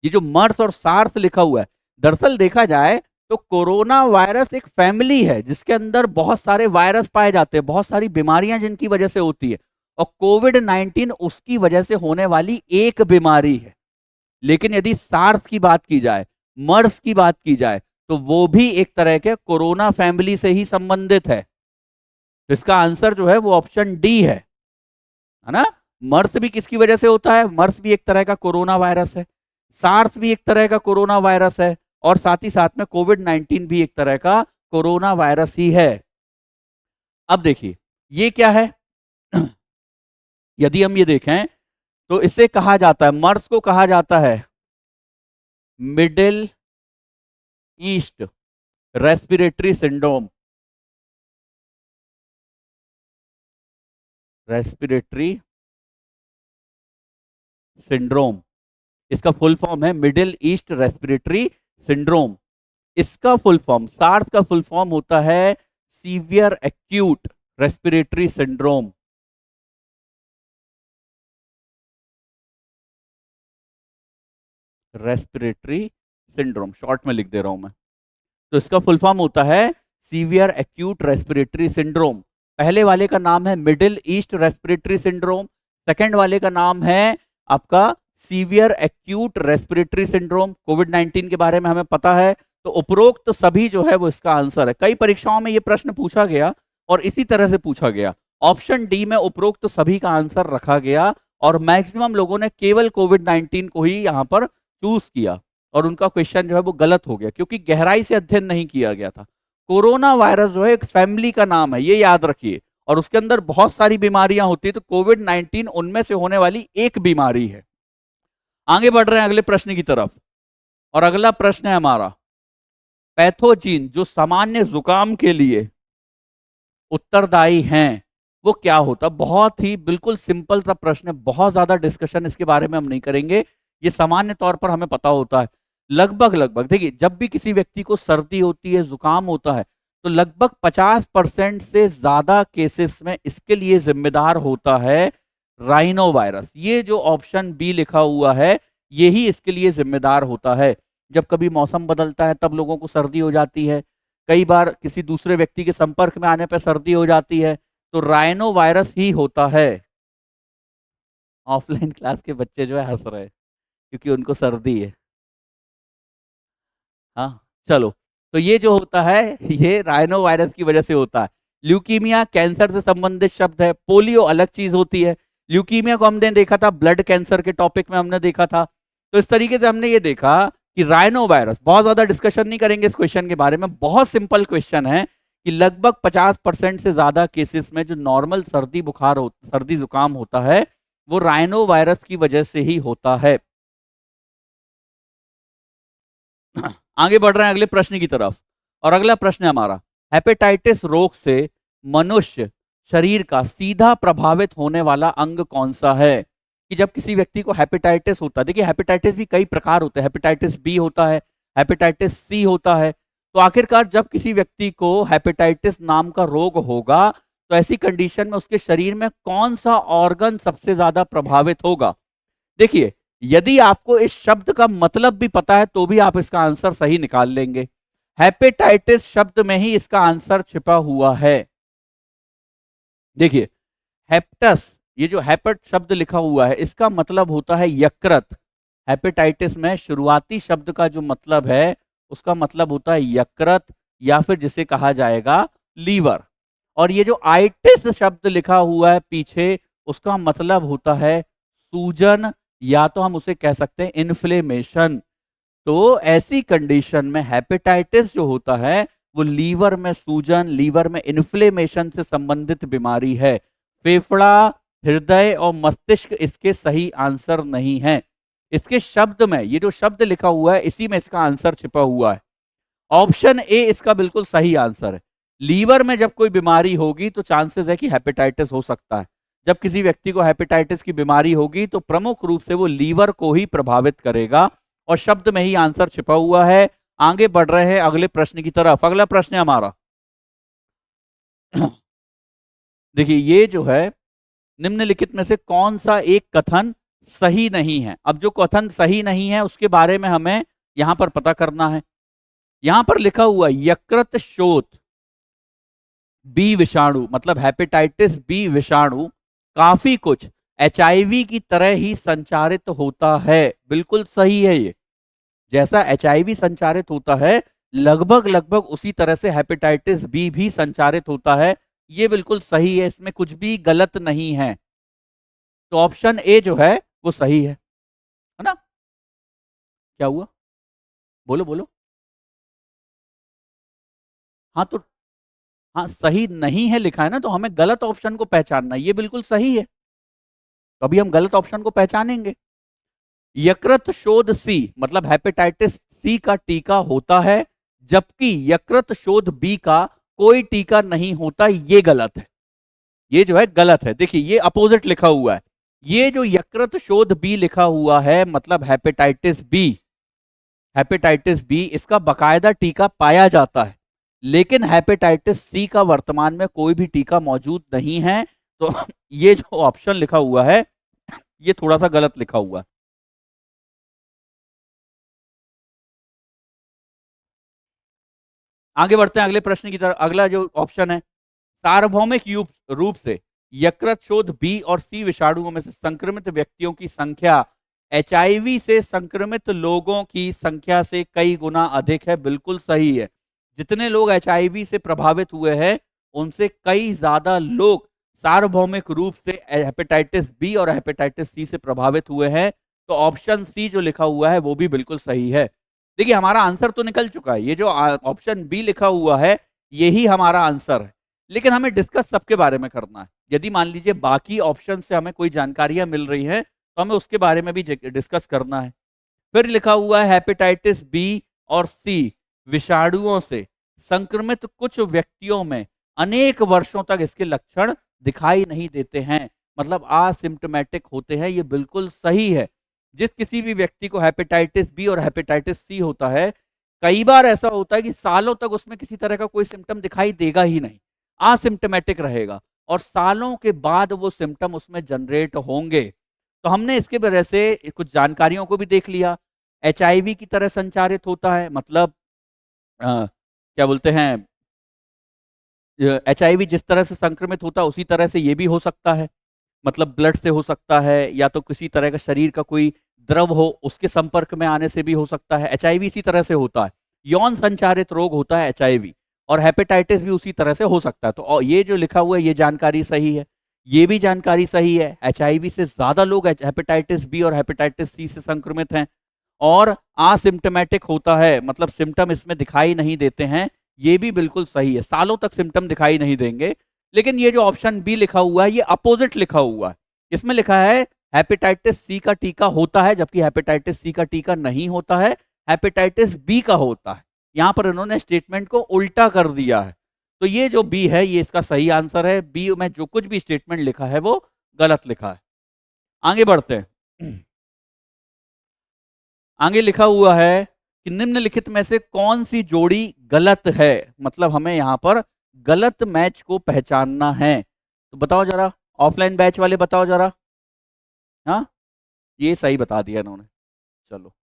ये जो मर्स और सार्स लिखा हुआ है, दरअसल देखा जाए तो कोरोना वायरस एक फैमिली है जिसके अंदर बहुत सारे वायरस पाए जाते हैं, बहुत सारी बीमारियां जिनकी वजह से होती है, और कोविड 19 उसकी वजह से होने वाली एक बीमारी है। लेकिन यदि सार्स की बात की जाए, मर्स की बात की जाए, तो वो भी एक तरह के कोरोना फैमिली से ही संबंधित है। तो इसका आंसर जो है वो ऑप्शन डी है ना? मर्स भी किसकी वजह से होता है? मर्स भी एक तरह का कोरोना वायरस है, सार्स भी एक तरह का कोरोना वायरस है, और साथ ही साथ में कोविड 19 भी एक तरह का कोरोना वायरस ही है। अब देखिए ये क्या है? यदि हम ये देखें तो इसे कहा जाता है, मर्स को कहा जाता है middle east respiratory syndrome. Respiratory syndrome, इसका फुल फॉर्म है मिडिल ईस्ट रेस्पिरेटरी सिंड्रोम। इसका फुल फॉर्म, सार्स का फुल फॉर्म होता है severe acute respiratory syndrome. Respiratory syndrome short में लिख दे रहा हूं मैं। तो इसका फुल फॉर्म होता है सीवियर एक्यूट रेस्पिरेटरी सिंड्रोम। पहले वाले का नाम है middle east respiratory syndrome, second वाले का नाम है आपका severe acute respiratory syndrome. Covid 19 के बारे में हमें पता है, तो उपरोक्त सभी जो है वो इसका आंसर है। कई परीक्षाओं में ये प्रश्न पूछा गया और इसी तरह से पूछा गया। ऑप्शन डी में उपरोक्त सभी का आंसर रखा गया और मैक्सिमम लोगों ने केवल कोविड 19 को ही यहां पर चूज किया, और उनका क्वेश्चन जो है वो गलत हो गया क्योंकि गहराई से अध्ययन नहीं किया गया था। कोरोना वायरस जो है एक फैमिली का नाम है, ये याद रखिए, और उसके अंदर बहुत सारी बीमारियां होती है, तो कोविड 19 उनमें से होने वाली एक बीमारी है। आगे बढ़ रहे हैं अगले प्रश्न की तरफ, और अगला प्रश्न है हमारा, पैथोजीन जो सामान्य जुकाम के लिए उत्तरदायी हैं वो क्या होता? बहुत ही बिल्कुल सिंपल सा प्रश्न है, बहुत ज्यादा डिस्कशन इसके बारे में हम नहीं करेंगे, ये सामान्य तौर पर हमें पता होता है। लगभग लगभग देखिए, जब भी किसी व्यक्ति को सर्दी होती है, जुकाम होता है, तो लगभग 50% से ज्यादा केसेस में इसके लिए जिम्मेदार होता है राइनो वायरस। ये जो ऑप्शन बी लिखा हुआ है, यही इसके लिए जिम्मेदार होता है। जब कभी मौसम बदलता है तब लोगों को सर्दी हो जाती है, कई बार किसी दूसरे व्यक्ति के संपर्क में आने पर सर्दी हो जाती है, तो राइनो वायरस ही होता है। ऑफलाइन क्लास के बच्चे जो है हंस रहे हैं क्योंकि उनको सर्दी है। हाँ, चलो, तो ये जो होता है ये राइनो वायरस की वजह से होता है। ल्यूकीमिया कैंसर से संबंधित शब्द है, पोलियो अलग चीज होती है। ल्यूकीमिया को हमने देखा था ब्लड कैंसर के टॉपिक में हमने देखा था। तो इस तरीके से हमने ये देखा कि राइनो वायरस, बहुत ज्यादा डिस्कशन नहीं करेंगे इस क्वेश्चन के बारे में, बहुत सिंपल क्वेश्चन है कि लगभग 50% से ज्यादा केसेस में जो नॉर्मल सर्दी बुखार हो, सर्दी जुकाम होता है, वो राइनो वायरस की वजह से ही होता है। आगे बढ़ रहे हैं अगले प्रश्न की तरफ, और अगला प्रश्न है हमारा, हेपेटाइटिस रोग से मनुष्य शरीर का सीधा प्रभावित होने वाला अंग कौन सा है? कि जब किसी व्यक्ति को हेपेटाइटिस होता है, देखिए हेपेटाइटिस भी कई प्रकार होते हैं, हेपेटाइटिस बी होता है, हेपेटाइटिस सी होता है। तो आखिरकार जब किसी व्यक्ति को हेपेटाइटिस नाम का रोग होगा, तो ऐसी कंडीशन में उसके शरीर में कौन सा ऑर्गन सबसे ज्यादा प्रभावित होगा? देखिए, यदि आपको इस शब्द का मतलब भी पता है तो भी आप इसका आंसर सही निकाल लेंगे। हेपेटाइटिस शब्द में ही इसका आंसर छिपा हुआ है। देखिए, हेप्टस, ये जो हेपेट शब्द लिखा हुआ है, इसका मतलब होता है यकृत। हेपेटाइटिस में शुरुआती शब्द का जो मतलब है उसका मतलब होता है यकृत, या फिर जिसे कहा जाएगा लीवर। और ये जो आइटिस शब्द लिखा हुआ है पीछे, उसका मतलब होता है सूजन, या तो हम उसे कह सकते हैं इन्फ्लेमेशन। तो ऐसी कंडीशन में हेपेटाइटिस जो होता है वो लीवर में सूजन, लीवर में इन्फ्लेमेशन से संबंधित बीमारी है। फेफड़ा, हृदय और मस्तिष्क इसके सही आंसर नहीं है। इसके शब्द में ये जो शब्द लिखा हुआ है इसी में इसका आंसर छिपा हुआ है। ऑप्शन ए इसका बिल्कुल सही आंसर है। लीवर में जब कोई बीमारी होगी तो चांसेस है कि हेपेटाइटिस हो सकता है। जब किसी व्यक्ति को हेपेटाइटिस की बीमारी होगी तो प्रमुख रूप से वो लीवर को ही प्रभावित करेगा, और शब्द में ही आंसर छिपा हुआ है। आगे बढ़ रहे हैं अगले प्रश्न की तरफ। अगला प्रश्न है हमारा देखिए, ये जो है निम्नलिखित में से कौन सा एक कथन सही नहीं है। अब जो कथन सही नहीं है उसके बारे में हमें यहां पर पता करना है। यहां पर लिखा हुआ यकृत शोथ बी विषाणु, मतलब हेपेटाइटिस बी विषाणु काफी कुछ एचआईवी की तरह ही संचारित होता है। बिल्कुल सही है ये। जैसा एचआईवी संचारित होता है लगभग लगभग उसी तरह से हेपेटाइटिस बी भी संचारित होता है। ये बिल्कुल सही है, इसमें कुछ भी गलत नहीं है। तो ऑप्शन ए जो है वो सही है ना? क्या हुआ? बोलो बोलो। हाँ तो हाँ, सही नहीं है लिखा है ना, तो हमें गलत ऑप्शन को पहचानना है। ये बिल्कुल सही है, तो अभी हम गलत ऑप्शन को पहचानेंगे। यकृत शोथ सी, मतलब हेपेटाइटिस सी का टीका होता है, जबकि यकृत शोथ बी का कोई टीका नहीं होता। ये गलत है, ये जो है गलत है। देखिए ये अपोजिट लिखा हुआ है। ये जो यकृत शोथ बी लिखा हुआ है मतलब हेपेटाइटिस बी, हेपेटाइटिस बी इसका बकायदा टीका पाया जाता है, लेकिन हेपेटाइटिस सी का वर्तमान में कोई भी टीका मौजूद नहीं है। तो ये जो ऑप्शन लिखा हुआ है ये थोड़ा सा गलत लिखा हुआ है। आगे बढ़ते हैं अगले प्रश्न की तरफ। अगला जो ऑप्शन है, सार्वभौमिक रूप से यकृत शोथ बी और सी विषाणुओं में से संक्रमित व्यक्तियों की संख्या एचआईवी से संक्रमित लोगों की संख्या से कई गुना अधिक है। बिल्कुल सही है। जितने लोग एचआईवी से प्रभावित हुए हैं उनसे कई ज्यादा लोग सार्वभौमिक रूप से हेपेटाइटिस बी और हेपेटाइटिस सी से प्रभावित हुए हैं। तो ऑप्शन सी जो लिखा हुआ है वो भी बिल्कुल सही है। देखिए हमारा आंसर तो निकल चुका है, ये जो ऑप्शन बी लिखा हुआ है यही हमारा आंसर है, लेकिन हमें डिस्कस सबके बारे में करना है। यदि मान लीजिए बाकी ऑप्शन से हमें कोई जानकारियां मिल रही हैं तो हमें उसके बारे में भी डिस्कस करना है। फिर लिखा हुआ है हेपेटाइटिस बी और सी विषाणुओं से संक्रमित कुछ व्यक्तियों में अनेक वर्षों तक इसके लक्षण दिखाई नहीं देते हैं, मतलब असिम्प्टोमेटिक होते हैं। ये बिल्कुल सही है। जिस किसी भी व्यक्ति को हेपेटाइटिस बी और हेपेटाइटिस सी होता है, कई बार ऐसा होता है कि सालों तक उसमें किसी तरह का कोई सिम्टम दिखाई देगा ही नहीं, असिम्प्टोमेटिक रहेगा, और सालों के बाद वो सिम्टम उसमें जनरेट होंगे। तो हमने इसके वजह से कुछ जानकारियों को भी देख लिया। एचआईवी की तरह संचारित होता है, मतलब क्या बोलते हैं, एचआईवी जिस तरह से संक्रमित होता है उसी तरह से ये भी हो सकता है, मतलब ब्लड से हो सकता है, या तो किसी तरह का शरीर का कोई द्रव हो उसके संपर्क में आने से भी हो सकता है। एचआईवी इसी तरह से होता है, यौन संचारित रोग होता है एचआईवी, और हेपेटाइटिस भी उसी तरह से हो सकता है। तो ये जो लिखा हुआ है ये जानकारी सही है, ये भी जानकारी सही है। एचआईवी से ज्यादा लोग हेपेटाइटिस बी और हेपेटाइटिस सी से संक्रमित हैं, और असिम्प्टोमेटिक होता है, मतलब सिम्टम इसमें दिखाई नहीं देते हैं। ये भी बिल्कुल सही है, सालों तक सिम्टम दिखाई नहीं देंगे। लेकिन ये जो ऑप्शन बी लिखा हुआ है ये अपोजिट लिखा हुआ है। इसमें लिखा है हेपेटाइटिस सी का टीका होता है, जबकि हेपेटाइटिस सी का टीका नहीं होता है, हेपेटाइटिस बी का होता है। यहां पर इन्होंने स्टेटमेंट को उल्टा कर दिया है। तो ये जो बी है ये इसका सही आंसर है। बी में जो कुछ भी स्टेटमेंट लिखा है वो गलत लिखा है। आगे बढ़ते हैं। आगे लिखा हुआ है कि निम्नलिखित में से कौन सी जोड़ी गलत है, मतलब हमें यहां पर गलत मैच को पहचानना है। तो बताओ जरा, ऑफलाइन बैच वाले बताओ जरा। हाँ, ये सही बता दिया इन्होंने। चलो,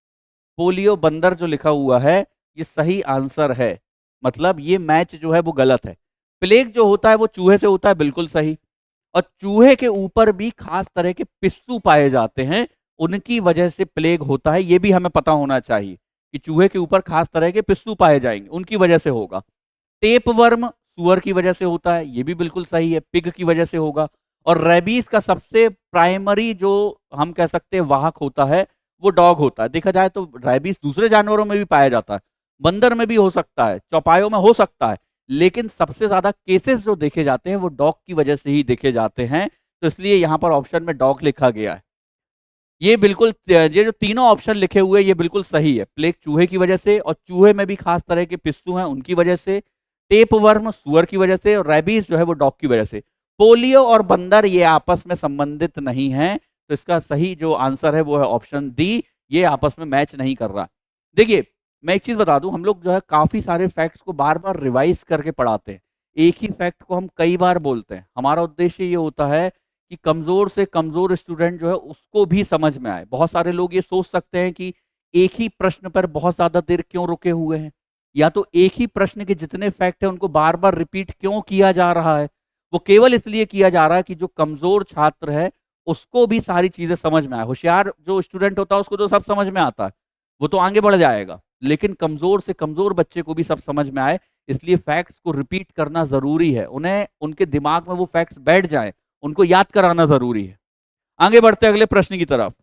पोलियो बंदर जो लिखा हुआ है ये सही आंसर है, मतलब ये मैच जो है वो गलत है। प्लेग जो होता है वो चूहे से होता है, बिल्कुल सही। और चूहे के ऊपर भी खास तरह के पिस्सू पाए जाते हैं, उनकी वजह से प्लेग होता है। ये भी हमें पता होना चाहिए कि चूहे के ऊपर खास तरह के पिस्सू पाए जाएंगे, उनकी वजह से होगा। टेप वर्म सुअर की वजह से होता है, ये भी बिल्कुल सही है, पिग की वजह से होगा। और रेबीज का सबसे प्राइमरी जो हम कह सकते हैं वाहक होता है वो डॉग होता है। देखा जाए तो रेबीज दूसरे जानवरों में भी पाया जाता है, बंदर में भी हो सकता है, चौपायों में हो सकता है, लेकिन सबसे ज्यादा केसेस जो देखे जाते हैं वो डॉग की वजह से ही देखे जाते हैं। तो इसलिए यहां पर ऑप्शन में डॉग लिखा गया है। ये बिल्कुल ये जो तीनों ऑप्शन लिखे हुए ये बिल्कुल सही है। प्लेग चूहे की वजह से, और चूहे में भी खास तरह के पिस्सू हैं उनकी वजह से, टेप वर्म सुअर की वजह से, और रेबीज जो है वो डॉग की वजह से। पोलियो और बंदर ये आपस में संबंधित नहीं है, तो इसका सही जो आंसर है वो है ऑप्शन डी, ये आपस में मैच नहीं कर रहा। देखिए, मैं एक चीज बता दूं, हम लोग जो है काफी सारे फैक्ट्स को बार बार रिवाइज करके पढ़ाते हैं, एक ही फैक्ट को हम कई बार बोलते हैं। हमारा उद्देश्य ये होता है कि कमजोर से कमजोर स्टूडेंट जो है उसको भी समझ में आए। बहुत सारे लोग ये सोच सकते हैं कि एक ही प्रश्न पर बहुत ज्यादा देर क्यों रुके हुए हैं, या तो एक ही प्रश्न के जितने फैक्ट हैं उनको बार बार रिपीट क्यों किया जा रहा है। वो केवल इसलिए किया जा रहा है कि जो कमजोर छात्र है उसको भी सारी चीजें समझ में आए। होशियार जो स्टूडेंट होता है उसको तो सब समझ में आता है, वो तो आगे बढ़ जाएगा, लेकिन कमजोर से कमजोर बच्चे को भी सब समझ में आए, इसलिए फैक्ट्स को रिपीट करना जरूरी है। उन्हें उनके दिमाग में वो फैक्ट्स बैठ जाए, उनको याद कराना जरूरी है। आगे बढ़ते अगले प्रश्न की तरफ।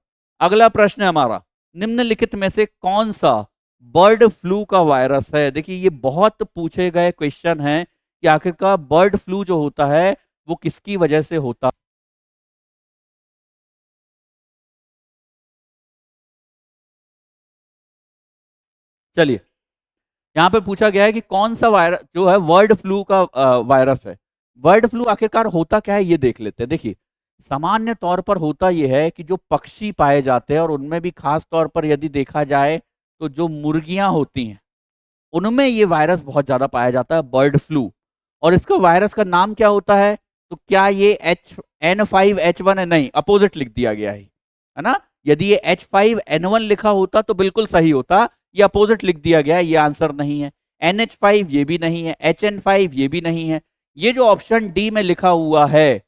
अगला प्रश्न है हमारा, निम्नलिखित में से कौन सा बर्ड फ्लू का वायरस है। देखिए, ये बहुत पूछे गए क्वेश्चन है कि आखिरकार बर्ड फ्लू जो होता है वो किसकी वजह से होता है। चलिए, यहाँ पे पूछा गया है कि कौन सा वायरस जो है बर्ड फ्लू का वायरस है। बर्ड फ्लू आखिरकार होता क्या है ये देख लेते हैं। देखिए, सामान्य तौर पर होता यह है कि जो पक्षी पाए जाते हैं, और उनमें भी खास तौर पर यदि देखा जाए तो जो मुर्गियां होती हैं उनमें ये वायरस बहुत ज्यादा पाया जाता है, बर्ड फ्लू। और इसका वायरस का नाम क्या होता है, तो क्या ये H5N1 है? नहीं, अपोजिट लिख दिया गया है ना। यदि ये H5N1 लिखा होता तो बिल्कुल सही होता, ये अपोजिट लिख दिया गया है, ये आंसर नहीं है। NH5 ये भी नहीं है, HN5 ये भी नहीं है। ये जो ऑप्शन डी में लिखा हुआ है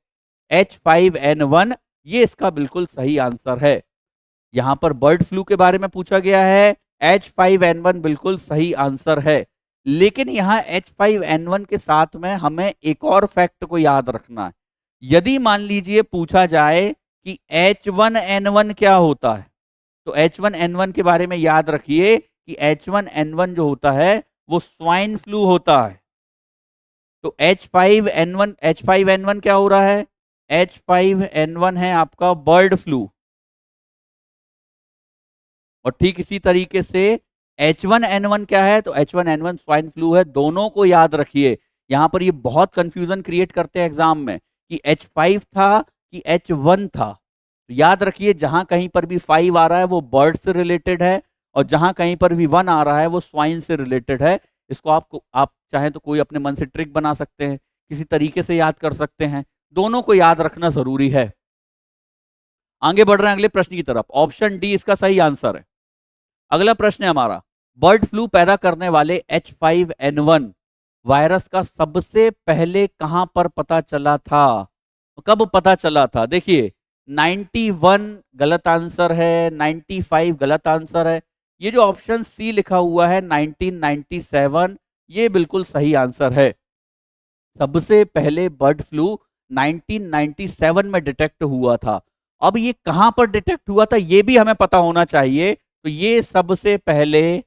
H5N1, ये इसका बिल्कुल सही आंसर है। यहां पर बर्ड फ्लू के बारे में पूछा गया है, H5N1 बिल्कुल सही आंसर है। लेकिन यहाँ H5N1 के साथ में हमें एक और फैक्ट को याद रखना है। यदि मान लीजिए पूछा जाए कि H1N1 क्या होता है, तो H1N1 के बारे में याद रखिए कि H1N1 जो होता है वो स्वाइन फ्लू होता है। तो H5N1 क्या हो रहा है, H5N1 है आपका बर्ड फ्लू। और ठीक इसी तरीके से H1N1 क्या है, तो H1N1 स्वाइन फ्लू है। दोनों को याद रखिए। यहां पर ये बहुत कंफ्यूजन क्रिएट करते हैं एग्जाम में कि H5 था कि H1 था। तो याद रखिए, जहां कहीं पर भी 5 आ रहा है वो बर्ड से रिलेटेड है, और जहां कहीं पर भी 1 आ रहा है वो स्वाइन से रिलेटेड है। इसको आप चाहें तो कोई अपने मन से ट्रिक बना सकते हैं, किसी तरीके से याद कर सकते हैं। दोनों को याद रखना जरूरी है। आगे बढ़ रहे हैं अगले प्रश्न की तरफ। ऑप्शन डी इसका सही आंसर है। अगला प्रश्न है हमारा, बर्ड फ्लू पैदा करने वाले H5N1 वायरस का सबसे पहले कहां पर पता चला था, कब पता चला था। देखिए, 91 गलत आंसर है, 95 गलत आंसर है। ये जो ऑप्शन सी लिखा हुआ है 1997, ये बिल्कुल सही आंसर है। सबसे पहले बर्ड फ्लू 1997 में डिटेक्ट हुआ था। अब ये कहां पर डिटेक्ट हुआ था ये भी हमें पता होना चाहिए। तो ये सबसे पहले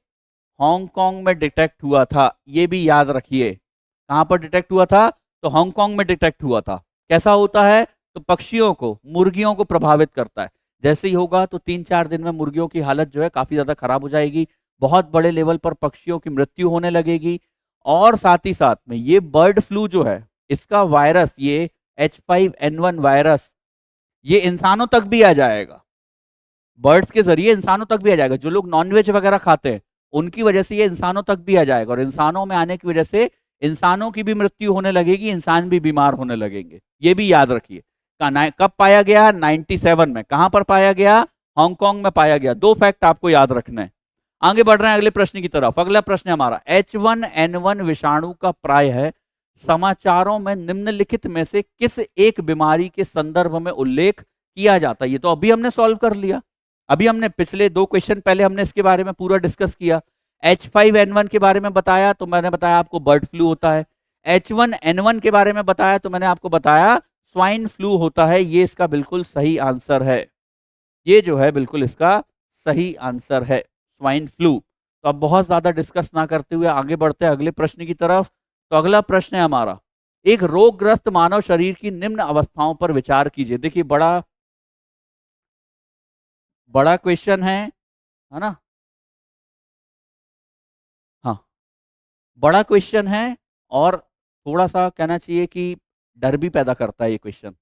हांगकांग में डिटेक्ट हुआ था, ये भी याद रखिए। कहां पर डिटेक्ट हुआ था, तो हांगकांग में डिटेक्ट हुआ था। कैसा होता है, तो पक्षियों को, मुर्गियों को प्रभावित करता है। जैसे ही होगा तो 3-4 दिन में मुर्गियों की हालत जो है काफी ज्यादा खराब हो जाएगी, बहुत बड़े लेवल पर पक्षियों की मृत्यु होने लगेगी। और साथ ही साथ में ये बर्ड फ्लू जो है, इसका वायरस, ये H5N1 वायरस, ये इंसानों तक भी आ जाएगा। बर्ड्स के जरिए इंसानों तक भी आ जाएगा। जो लोग नॉनवेज वगैरह खाते हैं उनकी वजह से ये इंसानों तक भी आ जाएगा, और इंसानों में आने की वजह से इंसानों की भी मृत्यु होने लगेगी, इंसान भी बीमार होने लगेंगे। ये भी याद रखिए। कब पाया गया, 97 में। कहां पर पाया गया, हांगकांग में पाया गया। दो फैक्ट आपको याद रखना है। आगे बढ़ रहे हैं अगले प्रश्न की तरफ। अगला प्रश्न है हमारा, H1N1 विषाणु का प्राय है समाचारों में निम्नलिखित में से किस एक बीमारी के संदर्भ में उल्लेख किया जाता है। ये तो अभी हमने सॉल्व कर लिया, अभी हमने पिछले 2 क्वेश्चन पहले हमने इसके बारे में पूरा डिस्कस किया। H5N1 के बारे में बताया, तो मैंने बताया आपको बर्ड फ्लू होता है। H1N1 के बारे में बताया तो मैंने आपको बताया स्वाइन फ्लू होता है, ये इसका बिल्कुल सही आंसर है। ये जो है बिल्कुल इसका सही आंसर है, स्वाइन फ्लू। तो अब बहुत ज्यादा डिस्कस ना करते हुए आगे बढ़ते हैं अगले प्रश्न की तरफ। तो अगला प्रश्न है हमारा, एक रोगग्रस्त मानव शरीर की निम्न अवस्थाओं पर विचार कीजिए। देखिए बड़ा बड़ा क्वेश्चन है ना। हाँ, बड़ा क्वेश्चन है और थोड़ा सा कहना चाहिए कि डर भी पैदा करता है ये क्वेश्चन।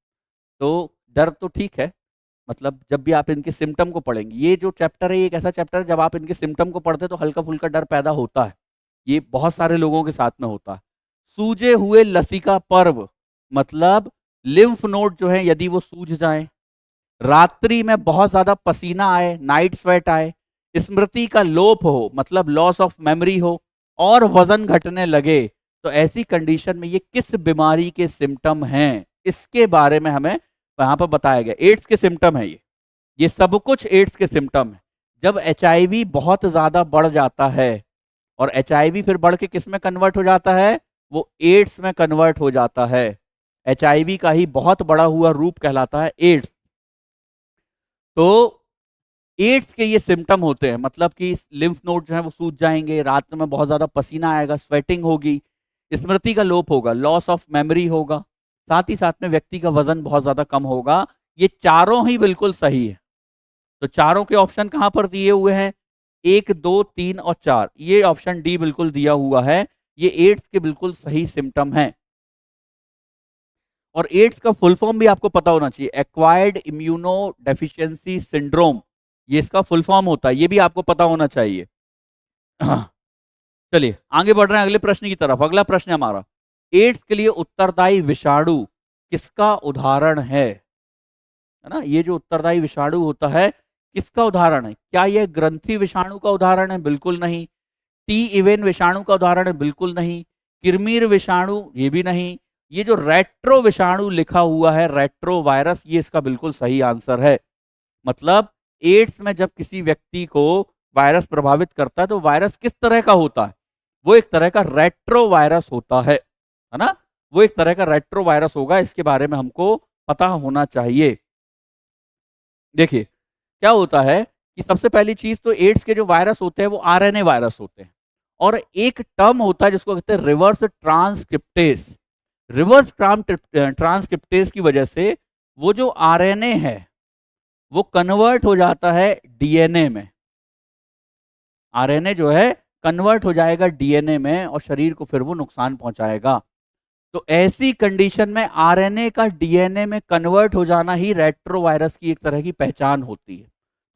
तो डर तो ठीक है, मतलब जब भी आप इनके सिम्टम को पढ़ेंगे, ये जो चैप्टर है ये एक ऐसा चैप्टर है जब आप इनके सिम्टम को पढ़ते हैं तो हल्का फुल्का डर पैदा होता है। ये बहुत सारे लोगों के साथ में होता है। सूजे हुए लसिका पर्व, मतलब लिम्फ नोड जो है यदि वो सूज जाए, रात्रि में बहुत ज्यादा पसीना आए, नाइट स्वेट आए, स्मृति का लोप हो मतलब लॉस ऑफ मेमोरी हो, और वजन घटने लगे, तो ऐसी कंडीशन में ये किस बीमारी के सिम्टम हैं, इसके बारे में हमें यहां पर बताया गया। एड्स के सिम्टम है ये सब कुछ एड्स के सिम्टम है। जब एचआईवी बहुत ज्यादा बढ़ जाता है, और एचआईवी फिर बढ़ के किस में कन्वर्ट हो जाता है, वो एड्स में कन्वर्ट हो जाता है। एचआईवी का ही बहुत बड़ा हुआ रूप कहलाता है एड्स। तो एड्स के ये सिम्टम होते हैं, मतलब कि लिम्फ नोड जो है वो सूज जाएंगे, रात में बहुत ज्यादा पसीना आएगा, स्वेटिंग होगी, स्मृति का लोप होगा, लॉस ऑफ मेमोरी होगा, साथ ही साथ में व्यक्ति का वजन बहुत ज्यादा कम होगा। ये चारों ही बिल्कुल सही है। तो चारों के ऑप्शन कहां पर दिए हुए हैं, 1, 2, 3 और 4, ये ऑप्शन डी बिल्कुल दिया हुआ है। ये एड्स के बिल्कुल सही सिम्टम है। और एड्स का फुल फॉर्म भी आपको पता होना चाहिए, एक्वायर्ड इम्यूनो डेफिशिएंसी सिंड्रोम, ये इसका फुल फॉर्म होता है, ये भी आपको पता होना चाहिए। हाँ, चलिए आगे बढ़ रहे हैं अगले प्रश्न की तरफ। अगला प्रश्न है हमारा, एड्स के लिए उत्तरदायी विषाणु किसका उदाहरण है ना। ये जो उत्तरदायी विषाणु होता है किसका उदाहरण है, क्या यह ग्रंथि विषाणु का उदाहरण है, बिल्कुल नहीं। टी इवेन विषाणु का उदाहरण है, बिल्कुल नहीं। किरमीर विषाणु, ये भी नहीं। ये जो रेट्रो विषाणु लिखा हुआ है, रेट्रो वायरस, ये इसका बिल्कुल सही आंसर है। मतलब एड्स में जब किसी व्यक्ति को वायरस प्रभावित करता है तो वायरस किस तरह का होता है, वो एक तरह का रेट्रो वायरस होता है ना। वो एक तरह का रेट्रो वायरस होगा, इसके बारे में हमको पता होना चाहिए। देखिए क्या होता है कि सबसे पहली चीज तो एड्स के जो वायरस होते हैं वो आरएनए वायरस होते हैं, और एक टर्म होता है जिसको कहते हैं रिवर्स ट्रांसक्रिप्टेस। रिवर्स ट्रांसक्रिप्टेस की वजह से वो जो आरएनए है वो कन्वर्ट हो जाता है डीएनए में। आरएनए जो है कन्वर्ट हो जाएगा डीएनए में और शरीर को फिर वो नुकसान पहुंचाएगा। तो ऐसी कंडीशन में आरएनए का डीएनए में कन्वर्ट हो जाना ही रेट्रोवायरस की एक तरह की पहचान होती है।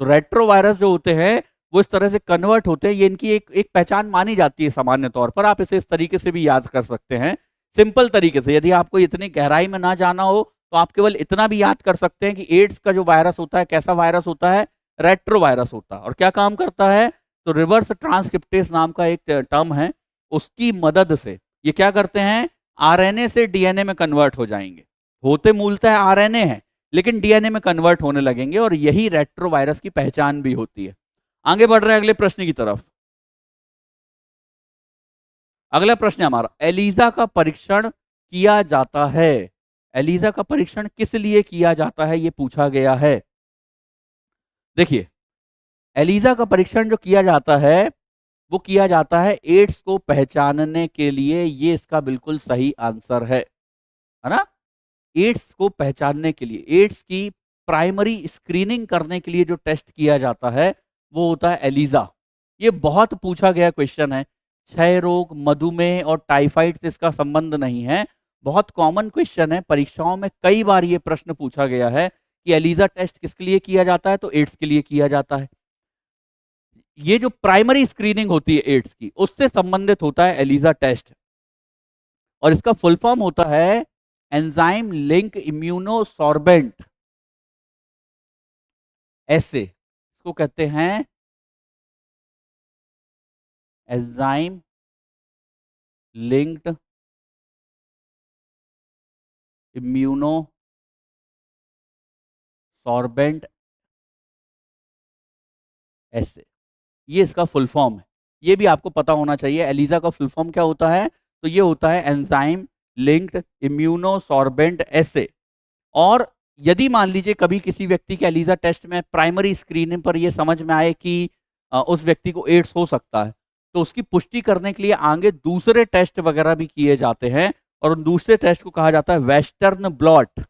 तो रेट्रोवायरस जो होते हैं वो इस तरह से कन्वर्ट होते हैं, ये इनकी एक पहचान मानी जाती है सामान्य तौर पर। आप इसे इस तरीके से भी याद कर सकते हैं, सिंपल तरीके से। यदि आपको इतनी गहराई में ना जाना हो तो आप केवल इतना भी याद कर सकते हैं कि एड्स का जो वायरस होता है कैसा वायरस होता है, रेट्रोवायरस होता है। और क्या काम करता है, तो रिवर्स ट्रांसक्रिप्टेस नाम का एक टर्म है, उसकी मदद से ये क्या करते हैं, आरएनए से डीएनए में कन्वर्ट हो जाएंगे। होते मूलतः आरएनए है लेकिन डीएनए में कन्वर्ट होने लगेंगे, और यही रेट्रोवायरस की पहचान भी होती है। आगे बढ़ रहे हैं अगले प्रश्न की तरफ। अगला प्रश्न है हमारा, एलिजा का परीक्षण किया जाता है। एलिजा का परीक्षण किस लिए किया जाता है, ये पूछा गया है। देखिए एलिजा का परीक्षण जो किया जाता है वो किया जाता है एड्स को पहचानने के लिए, ये इसका बिल्कुल सही आंसर है ना। एड्स को पहचानने के लिए, एड्स की प्राइमरी स्क्रीनिंग करने के लिए जो टेस्ट किया जाता है वो होता है एलिजा। ये बहुत पूछा गया क्वेश्चन है। क्षय रोग, मधुमेह और टाइफाइड से इसका संबंध नहीं है, बहुत कॉमन क्वेश्चन है। परीक्षाओं में कई बार ये प्रश्न पूछा गया है कि एलिजा टेस्ट किसके लिए किया जाता है, तो एड्स के लिए किया जाता है। ये जो प्राइमरी स्क्रीनिंग होती है एड्स की, उससे संबंधित होता है एलिजा टेस्ट, और इसका फुल फॉर्म होता है एंजाइम लिंक इम्यूनोसॉर्बेंट, ऐसे इसको कहते हैं एंजाइम लिंक्ड इम्यूनोसॉर्बेंट ऐसे, ये इसका फुल फॉर्म है। ये भी आपको पता होना चाहिए, एलिजा का फुल फॉर्म क्या होता है, तो ये होता है एंजाइम लिंक्ड इम्यूनोसॉर्बेंट एसे। और यदि मान लीजिए कभी किसी व्यक्ति के एलिजा टेस्ट में प्राइमरी स्क्रीनिंग पर ये समझ में आए कि उस व्यक्ति को एड्स हो सकता है, तो उसकी पुष्टि करने के लिए आगे दूसरे टेस्ट वगैरह भी किए जाते हैं, और उन दूसरे टेस्ट को कहा जाता है वेस्टर्न ब्लॉट।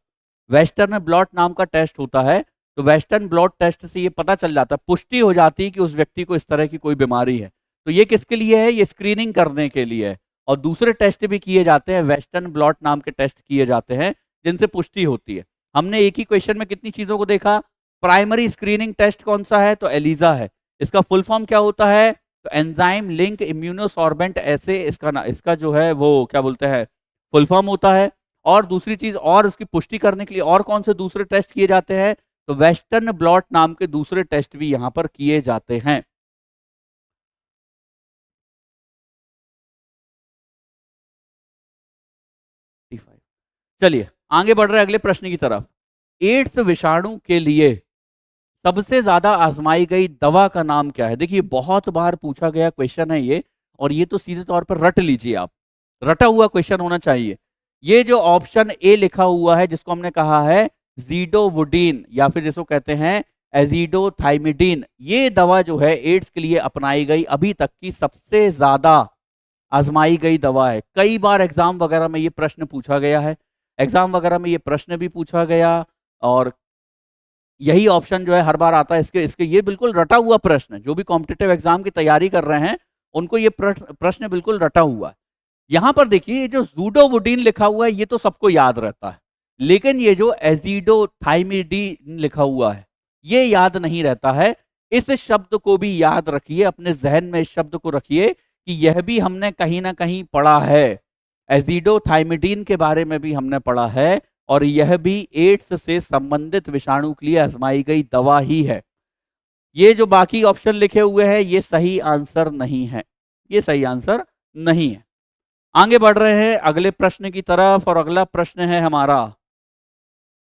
वेस्टर्न ब्लॉट नाम का टेस्ट होता है। तो वेस्टर्न ब्लॉट टेस्ट से ये पता चल जाता है, पुष्टि हो जाती है कि उस व्यक्ति को इस तरह की कोई बीमारी है। तो ये किसके लिए है? ये स्क्रीनिंग करने के लिए है। और दूसरे टेस्ट भी किए जाते हैं, वेस्टर्न ब्लॉट नाम के टेस्ट किए जाते हैं, जिनसे पुष्टि होती है। हमने एक ही क्वेश्चन में कितनी चीजों को देखा? प्राइमरी स्क्रीनिंग टेस्ट कौन सा है? तो एलिजा है। इसका फुल फॉर्म क्या होता है? तो एंजाइम लिंक इम्यूनोसॉर्बेंट ऐसे इसका जो है वो क्या बोलते हैं, फुल फॉर्म होता है। और दूसरी चीज और उसकी पुष्टि करने के लिए और कौन से दूसरे टेस्ट किए जाते हैं? तो वेस्टर्न ब्लॉट नाम के दूसरे टेस्ट भी यहां पर किए जाते हैं। चलिए आगे बढ़ रहे हैं अगले प्रश्न की तरफ। एड्स विषाणु के लिए सबसे ज्यादा आजमाई गई दवा का नाम क्या है? देखिए बहुत बार पूछा गया क्वेश्चन है ये, और ये तो सीधे तौर पर रट लीजिए आप, रटा हुआ क्वेश्चन होना चाहिए। ये जो ऑप्शन ए लिखा हुआ है, जिसको हमने कहा है जीडोवुडीन या फिर जिसको कहते हैं एजिडोथाइमिडीन, ये दवा जो है एड्स के लिए अपनाई गई अभी तक की सबसे ज्यादा आजमाई गई दवा है। कई बार एग्जाम वगैरह में ये प्रश्न पूछा गया है, एग्जाम वगैरह में ये प्रश्न भी पूछा गया, और यही ऑप्शन जो है हर बार आता है। इसके इसके ये बिल्कुल रटा हुआ प्रश्न है। जो भी कॉम्पिटिटिव एग्जाम की तैयारी कर रहे हैं उनको ये प्रश्न बिल्कुल रटा हुआ है। यहां पर देखिए ये जो जूडोवुडीन लिखा हुआ है ये तो सबको याद रहता है, लेकिन ये जो एजिडोथाइमिडीन लिखा हुआ है ये याद नहीं रहता है। इस शब्द को भी याद रखिए, अपने जहन में इस शब्द को रखिए कि यह भी हमने कहीं ना कहीं पढ़ा है। एजिडोथाइमिडीन के बारे में भी हमने पढ़ा है, और यह भी एड्स से संबंधित विषाणु के लिए आजमाई गई दवा ही है। ये जो बाकी ऑप्शन लिखे हुए हैं ये सही आंसर नहीं है, ये सही आंसर नहीं है। आगे बढ़ रहे हैं अगले प्रश्न की तरफ, और अगला प्रश्न है हमारा,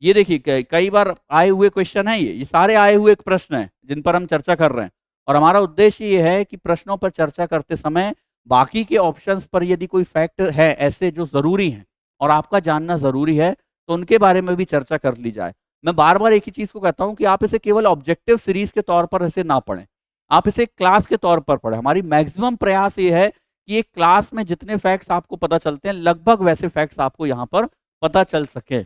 ये देखिए कई बार आए हुए क्वेश्चन है, ये सारे आए हुए प्रश्न हैं जिन पर हम चर्चा कर रहे हैं। और हमारा उद्देश्य ये है कि प्रश्नों पर चर्चा करते समय बाकी के ऑप्शंस पर यदि कोई फैक्ट है ऐसे जो जरूरी हैं और आपका जानना जरूरी है, तो उनके बारे में भी चर्चा कर ली जाए। मैं बार बार एक ही चीज को कहता हूं कि आप इसे केवल ऑब्जेक्टिव सीरीज के तौर पर इसे ना पढ़ें, आप इसे क्लास के तौर पर पढ़ें। हमारी मैक्सिमम प्रयास ये है कि एक क्लास में जितने फैक्ट्स आपको पता चलते हैं लगभग वैसे फैक्ट्स आपको यहाँ पर पता चल सके।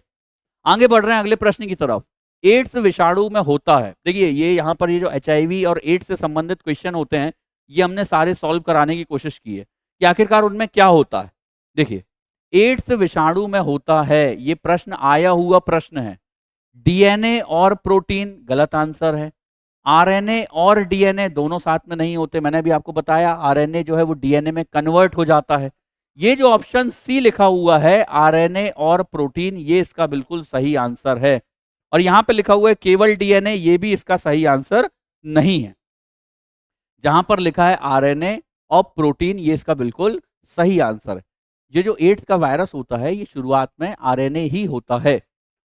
आगे बढ़ रहे हैं अगले प्रश्न की तरफ। एड्स विषाणु में होता है, देखिए ये यहाँ पर ये जो एचआईवी और एड्स से संबंधित क्वेश्चन होते हैं ये हमने सारे सॉल्व कराने की कोशिश की है कि आखिरकार उनमें क्या होता है। देखिए एड्स विषाणु में होता है, ये प्रश्न आया हुआ प्रश्न है। डीएनए और प्रोटीन गलत आंसर है। आरएनए और डीएनए दोनों साथ में नहीं होते, मैंने भी आपको बताया आरएनए जो है वो डीएनए में कन्वर्ट हो जाता है। ये जो ऑप्शन सी लिखा हुआ है आरएनए और प्रोटीन, ये इसका बिल्कुल सही आंसर है। और यहां पे लिखा हुआ है केवल डीएनए, ये भी इसका सही आंसर नहीं है। जहां पर लिखा है आरएनए और प्रोटीन, ये इसका बिल्कुल सही आंसर है। ये जो एड्स का वायरस होता है ये शुरुआत में आरएनए ही होता है,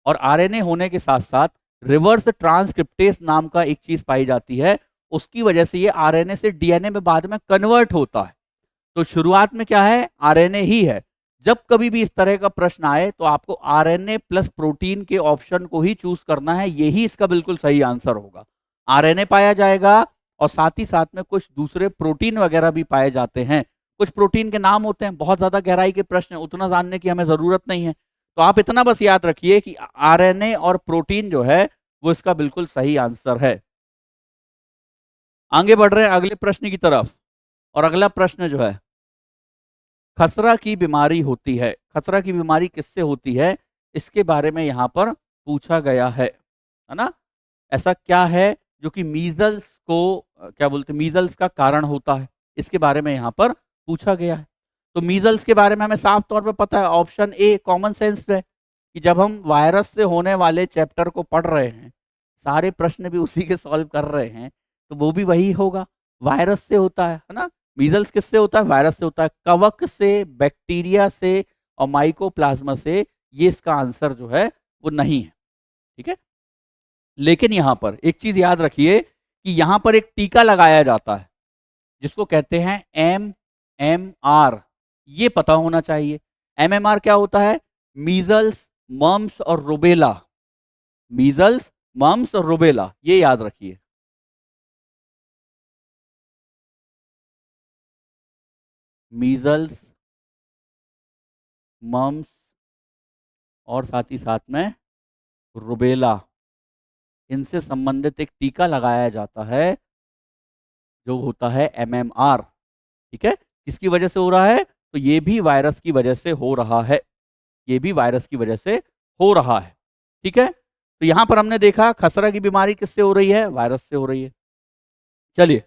और आरएनए होने के साथ साथ रिवर्स ट्रांसक्रिप्टेस नाम का एक चीज पाई जाती है, उसकी वजह से ये आरएनए से डीएनए में बाद में कन्वर्ट होता है। तो शुरुआत में क्या है? आरएनए ही है। जब कभी भी इस तरह का प्रश्न आए तो आपको आरएनए प्लस प्रोटीन के ऑप्शन को ही चूज करना है, यही इसका बिल्कुल सही आंसर होगा। आरएनए पाया जाएगा और साथ ही साथ में कुछ दूसरे प्रोटीन वगैरह भी पाए जाते हैं। कुछ प्रोटीन के नाम होते हैं, बहुत ज्यादा गहराई के प्रश्न है, उतना जानने की हमें जरूरत नहीं है। तो आप इतना बस याद रखिए कि आरएनए और प्रोटीन जो है वो इसका बिल्कुल सही आंसर है। आगे बढ़ रहे हैं अगले प्रश्न की तरफ, और अगला प्रश्न जो है, खसरा की बीमारी होती है। खसरा की बीमारी किससे होती है इसके बारे में यहां पर पूछा गया है ना? ऐसा क्या है जो कि मीजल्स को क्या बोलते हैं, मीजल्स का कारण होता है, इसके बारे में यहां पर पूछा गया है। तो मीजल्स के बारे में हमें साफ तौर पे पता है, ऑप्शन ए कॉमन सेंस है कि जब हम वायरस से होने वाले चैप्टर को पढ़ रहे हैं, सारे प्रश्न भी उसी के सॉल्व कर रहे हैं, तो वो भी वही होगा, वायरस से होता है ना? मीजल्स किससे होता है? वायरस से होता है, कवक से, बैक्टीरिया से और माइकोप्लाज्मा से। ये इसका आंसर जो है वो नहीं है, ठीक है। लेकिन यहां पर एक चीज याद रखिए कि यहां पर एक टीका लगाया जाता है जिसको कहते हैं MMR, ये पता होना चाहिए। एमएमआर क्या होता है? मीजल्स, मम्स और रुबेला। मीजल्स, मम्स और रुबेला, ये याद रखिए। मीजल्स, मम्स और साथ ही साथ में रुबेला, इनसे संबंधित एक टीका लगाया जाता है जो होता है एमएमआर। ठीक है, किसकी वजह से हो रहा है? तो ये भी वायरस की वजह से हो रहा है। ये भी वायरस की वजह से हो रहा है। ठीक है, तो यहां पर हमने देखा खसरा की बीमारी किससे हो रही है? वायरस से हो रही है। चलिए,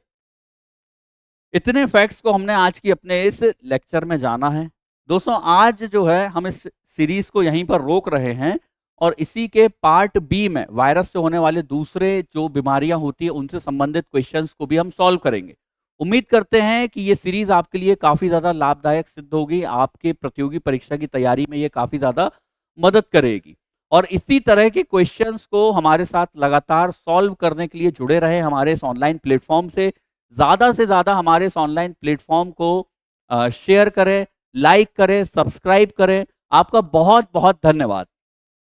इतने फैक्ट्स को हमने आज की अपने इस लेक्चर में जाना है। दोस्तों, आज जो है हम इस सीरीज को यहीं पर रोक रहे हैं और इसी के पार्ट बी में वायरस से होने वाले दूसरे जो बीमारियां होती है उनसे संबंधित क्वेश्चंस को भी हम सॉल्व करेंगे। उम्मीद करते हैं कि ये सीरीज आपके लिए काफी ज्यादा लाभदायक सिद्ध होगी, आपके प्रतियोगी परीक्षा की तैयारी में ये काफी ज्यादा मदद करेगी। और इसी तरह के क्वेश्चंस को हमारे साथ लगातार सॉल्व करने के लिए जुड़े रहे हमारे इस ऑनलाइन प्लेटफॉर्म से ज़्यादा हमारे इस ऑनलाइन प्लेटफॉर्म को शेयर करें, लाइक करें, सब्सक्राइब करें। आपका बहुत बहुत धन्यवाद।